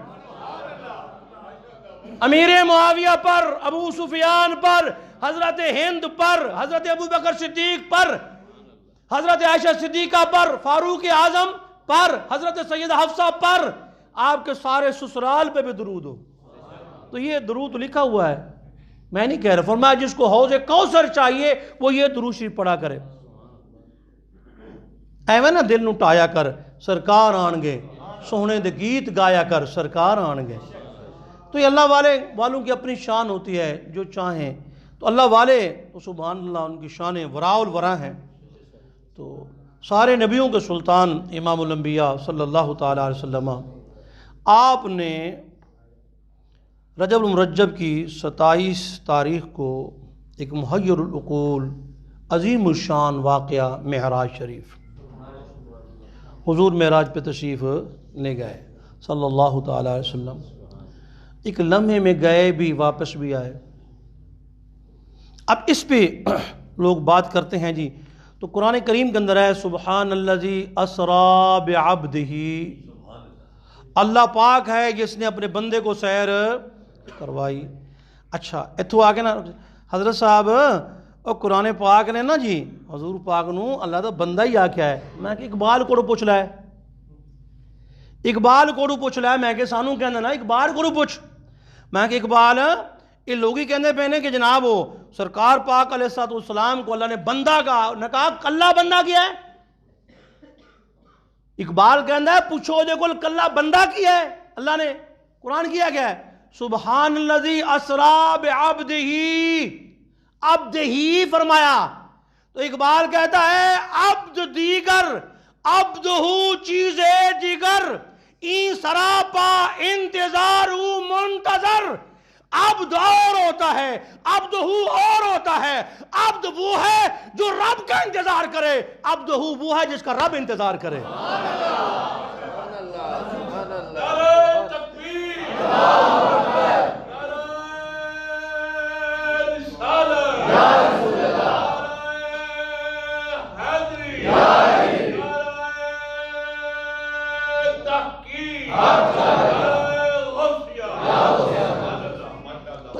[SPEAKER 1] امیر معاویہ پر، ابو سفیان پر، حضرت ہند پر، حضرت ابو بکر صدیق پر، حضرت عائشہ صدیقہ پر، فاروق اعظم پر، حضرت سیدہ حفصہ پر، آپ کے سارے سسرال پہ بھی درود ہو. تو یہ درود لکھا ہوا ہے، میں نہیں کہہ رہا. فرمایا جس کو حوض کوثر چاہیے وہ یہ درود شریف پڑھا کرے. ایویں نہ دل نٹایا کر سرکار آن گے، سونے دے گیت گایا کر سرکار آن گے. تو یہ اللہ والوں کی اپنی شان ہوتی ہے جو چاہیں. تو اللہ والے تو سبحان اللہ ان کی شانیں وراء الورا ہیں. تو سارے نبیوں کے سلطان امام الانبیاء صلی اللہ تعالیٰ علیہ وسلم آپ نے رجب المرجب کی 27 تاریخ کو ایک محیر العقول عظیم الشان واقعہ معراج شریف، حضور معراج پہ تشریف لے گئے صلی اللہ تعالیٰ علیہ وسلم. ایک لمحے میں گئے بھی واپس بھی آئے. اب اس پہ لوگ بات کرتے ہیں جی. تو قرآن کریم کے اندر ہے سبحان الذی اسری بعبدہ، اللہ پاک ہے جس نے اپنے بندے کو سیر کروائی. اچھا اتھو آگے نا حضرت صاحب اور قرآن پاک نے نا جی حضور پاک نو اللہ دا بندہ ہی آکھیا ہے. میں کہ اقبال کوڑو پوچھ لائے، اقبال کوڑو پوچھ لائے. میں کہ سانوں کہنا نا اقبال کوڑو پوچھ. میں کہ اقبال یہ لوگ ہی کہنے پہنے کہ جناب وہ سرکار پاک علیہ السلام کو اللہ نے بندہ کہا، نے کہا کلہ بندہ کیا ہے. اقبال کہنا ہے پوچھو دے کل کلہ بندہ کیا ہے. اللہ نے قرآن کیا ہے سبحان الذی اسری بعبدہ، عبدہ فرمایا. تو اقبال کہتا ہے عبد دیگر، عبدہ چیز دیگر، این سراپا انتظار منتظر. عبد اور ہوتا ہے، عبدہ اور ہوتا ہے. عبد وہ ہے جو رب کا انتظار کرے، عبدہ وہ ہے جس کا رب انتظار کرے.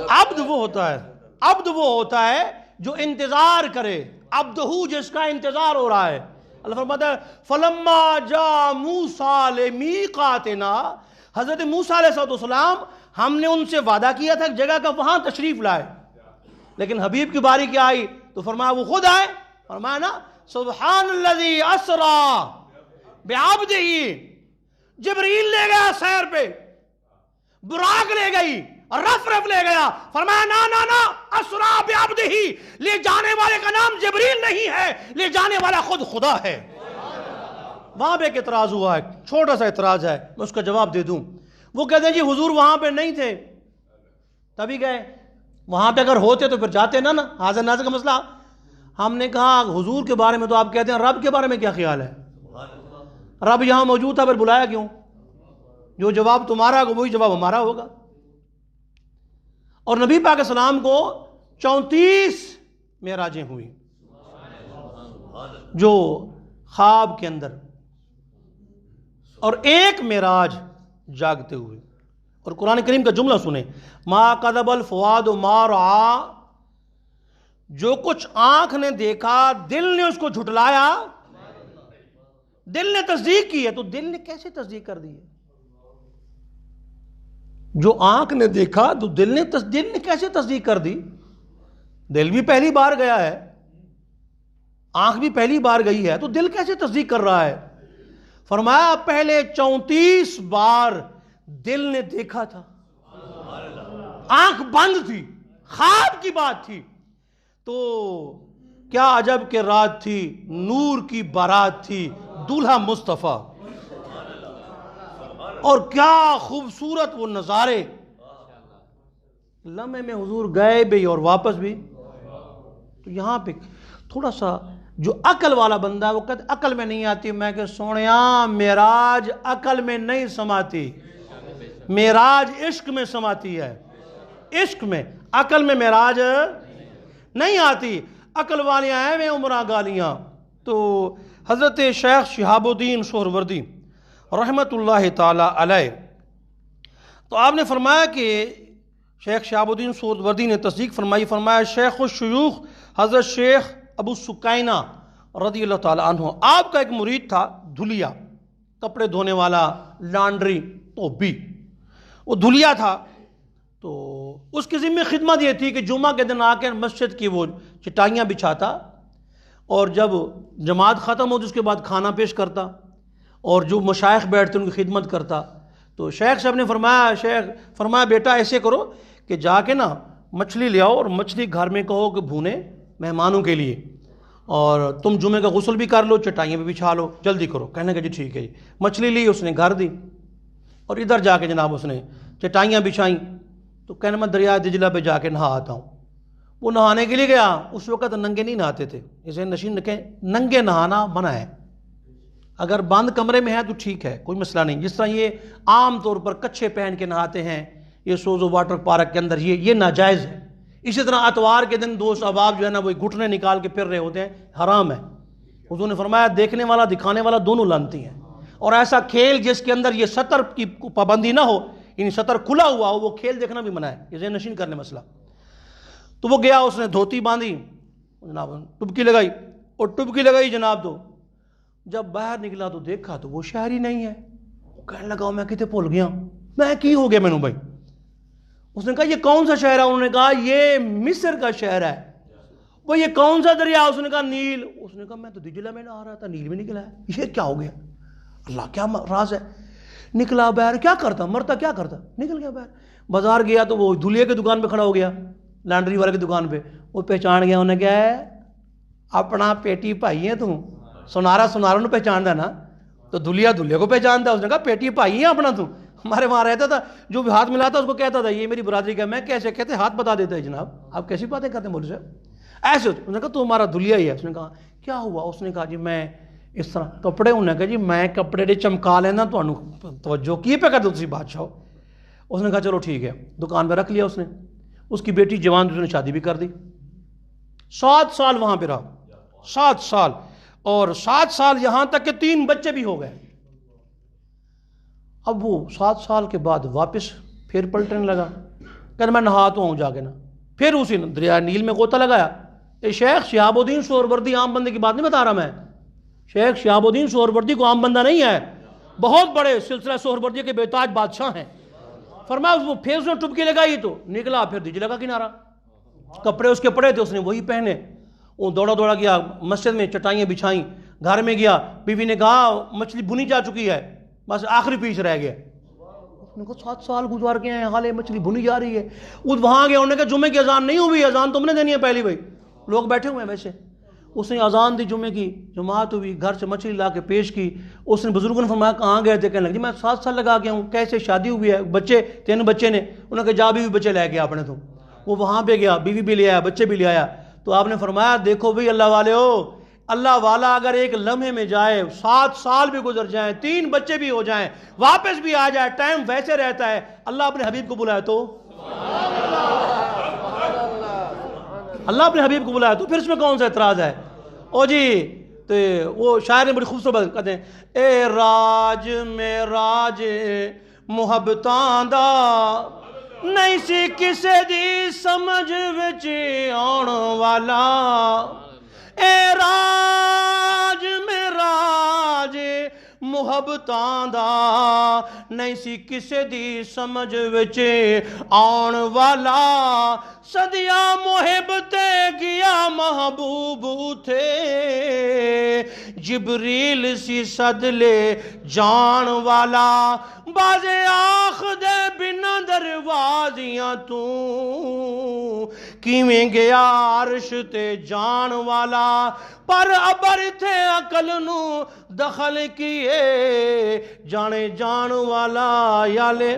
[SPEAKER 1] عبد وہ ہوتا ہے، عبد وہ ہوتا ہے جو انتظار کرے، عبدہ جس کا انتظار ہو رہا ہے. اللہ فرماتا ہے فلما جاء موسیٰ لمیقاتنا، حضرت موسیٰ علیہ السلام ہم نے ان سے وعدہ کیا تھا ایک جگہ کا، وہاں تشریف لائے، لیکن حبیب کی باری کیا آئی تو فرمایا وہ خود آئے. فرمایا نا سبحان الذی اسرا بعبدہ، جبریل لے گیا سیر پہ، براق لے گئی، رف لے گیا. فرمایا نا نا نا اسرا بعبدہ، لے جانے والے کا نام جبریل نہیں ہے، لے جانے والا خود خدا ہے. وہاں پہ ایک اعتراض ہوا ہے، چھوٹا سا اعتراض ہے، میں اس کا جواب دے دوں. وہ کہتے ہیں جی حضور وہاں پہ نہیں تھے تبھی گئے، وہاں پہ اگر ہوتے تو پھر جاتے نا حاضر ناظر کا مسئلہ. ہم نے کہا حضور کے بارے میں تو آپ کہتے ہیں، رب کے بارے میں کیا خیال ہے؟ رب یہاں موجود تھا، پھر بلایا کیوں؟ جو جواب تمہارا ہوگا وہی جواب ہمارا ہوگا. اور نبی پاک السلام کو 34 معراجیں ہوئی جو خواب کے اندر، اور ایک معراج جاگتے ہوئے. اور قرآن کریم کا جملہ سنیں، ما کذب الفؤاد ما رعا، جو کچھ آنکھ نے دیکھا دل نے اس کو جھٹلایا. دل نے تصدیق کی ہے، تو دل نے کیسے تصدیق کر دی ہے؟ جو آنکھ نے دیکھا تو دل نے کیسے تصدیق کر دی؟ دل بھی پہلی بار گیا ہے، آنکھ بھی پہلی بار گئی ہے، تو دل کیسے تصدیق کر رہا ہے؟ فرمایا پہلے 34 بار دل نے دیکھا تھا، آنکھ بند تھی، خواب کی بات تھی. تو کیا عجب کہ رات تھی، نور کی بارات تھی، دولہا مصطفیٰ، اور کیا خوبصورت وہ نظارے. لمحے میں حضور گئے بھی اور واپس بھی. تو یہاں پہ تھوڑا سا جو عقل والا بندہ ہے وہ کہتے عقل میں نہیں آتی. میں کہ سونیاں معراج عقل میں نہیں سماتی، معراج عشق میں سماتی ہے، عشق میں، عقل میں معراج نہیں آتی. عقل والیاں ہیں میں عمرہ گالیاں. تو حضرت شیخ شہاب الدین سہروردی رحمت اللہ تعالی علیہ، تو آپ نے فرمایا کہ شیخ شہاب الدین سہروردی نے تصدیق فرمائی. فرمایا شیخ الشیوخ حضرت شیخ ابو سکینہ رضی اللہ تعالی عنہ، آپ کا ایک مرید تھا دھلیا، کپڑے دھونے والا، لانڈری توبی، وہ دھلیا تھا. تو اس کی ذمہ خدمت یہ تھی کہ جمعہ کے دن آ کر مسجد کی وہ چٹائیاں بچھاتا، اور جب جماعت ختم ہوتی اس کے بعد کھانا پیش کرتا، اور جو مشائخ بیٹھتے ان کی خدمت کرتا. تو شیخ صاحب نے فرمایا بیٹا ایسے کرو کہ جا کے نا مچھلی لے آؤ، اور مچھلی گھر میں کہو کہ بھونے مہمانوں کے لیے، اور تم جمعے کا غسل بھی کر لو، چٹائیاں بھی بچھا لو، جلدی کرو. کہنے کہ جی ٹھیک ہے جی. مچھلی لی، اس نے گھر دی، اور ادھر جا کے جناب اس نے چٹائیاں بچھائیں. تو کہنے میں دریا دجلہ پہ جا کے نہا آتا ہوں. وہ نہانے کے لیے گیا، اس وقت ننگے نہیں نہاتے تھے، اسے نشین رکھیں، ننگے نہانا منع ہے. اگر بند کمرے میں ہے تو ٹھیک ہے، کوئی مسئلہ نہیں. جس طرح یہ عام طور پر کچھے پہن کے نہاتے ہیں یہ سوزو واٹر پارک کے اندر، یہ ناجائز ہے. اسی طرح اتوار کے دن دوست احباب جو ہے نا وہ گھٹنے نکال کے پھر رہے ہوتے ہیں، حرام ہے. حضور نے فرمایا دیکھنے والا دکھانے والا دونوں لعنتی ہیں. اور ایسا کھیل جس کے اندر یہ سطر کی پابندی نہ ہو، یعنی سطر کھلا ہوا ہو، وہ کھیل دیکھنا بھی منع ہے، یہ ذہن نشین کرنے مسئلہ. تو وہ گیا، اس نے دھوتی باندھی جناب، ٹبکی لگائی، اور ٹبکی لگائی جناب. تو جب باہر نکلا تو دیکھا تو وہ شہر ہی نہیں ہے. وہ کہنے لگا میں کتے بھول گیا، میں کی ہو گیا مینوں بھائی. اس نے کہا یہ کون سا شہر ہے؟ انہوں نے کہا یہ مصر کا شہر ہے. وہ یہ کون سا دریا؟ اس نے کہا نیل. اس نے کہا میں تو دجلہ میں نہا رہا تھا، نیل میں نکلا ہے، یہ کیا ہو گیا؟ اللہ کیا راز ہے؟ نکلا باہر، کیا کرتا مرتا، کیا کرتا، نکل گیا باہر. بازار گیا تو وہ دھلیے کی دکان پہ کھڑا ہو گیا، لانڈری والے کی دکان پہ. وہ پہچان گیا، انہیں کیا ہے اپنا پیٹی بھائی ہے تم، سنارا نے پہچان دا نا. تو دھلیا دھلے کو پہچانتا ہے. اس نے کہا پیٹی بھائی ہے اپنا تو, ہمارے وہاں رہتا تھا, جو بھی ہاتھ ملاتا اس کو کہتا تھا یہ میری برادری کا. میں کیسے کہتے ہاتھ بتا دیتا ہے جناب, آپ کیسی باتیں کرتے ہیں مولوی صاحب ایسے. اس نے کہا تو ہمارا دھلیا ہی ہے. اس نے کہا کیا ہوا؟ اس نے کہا جی میں اس طرح کپڑے انہیں کہا جی میں کپڑے دے چمکا لینا تو توجہ کی پہ کر دو تسی بادشاہ ہو. اس نے کہا چلو ٹھیک ہے, دکان پہ رکھ لیا اس نے. اس کی بیٹی جوان, اس نے شادی بھی کر دی. 7 سال وہاں پہ رہا, 7 سال, اور 7 سال یہاں تک کہ 3 بچے بھی ہو گئے. اب وہ 7 سال کے بعد واپس پھر پلٹنے لگا, کہ میں نہاتا ہوں جا کے نا. پھر اسی دریا نیل میں غوطہ لگایا. شیخ شہاب الدین سہروردی عام بندے کی بات نہیں بتا رہا میں, شیخ شہاب الدین سہروردی کو عام بندہ نہیں ہے, بہت بڑے سلسلہ سہروردی کے بےتاج بادشاہ ہیں. فرمایا وہ پھر اس نے ٹپکی لگائی تو نکلا, پھر دیجیے لگا کنارہ. کپڑے اس کے پڑے تھے, اس نے وہی پہنے. وہ دوڑا دوڑا گیا مسجد میں, چٹائیاں بچھائیں, گھر میں گیا, بیوی نے کہا مچھلی بھنی جا چکی ہے, بس آخری پیس رہ گیا. ان کو 7 سال گزار کے ہیں, حالے مچھلی بھنی جا رہی ہے. وہاں گیا, انہوں نے کہا جمعے کی اذان نہیں ہوئی, اذان تم نے دینی ہے پہلی. بھائی لوگ بیٹھے ہوئے ہیں ویسے. اس نے اذان دی جمعے کی, جماعت ہوئی, گھر سے مچھلی لا کے پیش کی. اس نے بزرگوں نے فرمایا کہاں گئے تھے؟ کہنے لگے جی میں 7 سال لگا کے ہوں. کیسے؟ شادی ہوئی ہے, بچے 3 بچے نے. انہوں نے کہا جا بیوی بچے لے کے آپ نے. تو وہ وہاں پہ گیا, بیوی بھی لے آیا, بچے بھی لے آیا. تو آپ نے فرمایا دیکھو بھئی اللہ والے ہو, اللہ والا اگر ایک لمحے میں جائے, 7 سال بھی گزر جائیں, 3 بچے بھی ہو جائیں, واپس بھی آ جائے, ٹائم ویسے رہتا ہے. اللہ اپنے حبیب کو بلائے تو, اللہ اپنے حبیب کو بلائے تو پھر اس میں کون سا اعتراض ہے؟ او جی تو وہ شاعر نے بڑی خوبصورت بات کہتے ہیں, اے راج میں راج محبتاں دا نہیں سی کسے دی سمجھ وچ آن والا. اے راج میں راج محبتاں دا نہیں سی کسے دی سمجھ وچ آن والا. صدیاں محب تے گیا محبوب تھے, جبریل سی صد لے جان والا. بازے آخ دے بنا دروازیاں تو کیویں گیا عرش تے جان والا. پر ابر تھے عقل نو دخل کیے, جانے جان والا. یا لے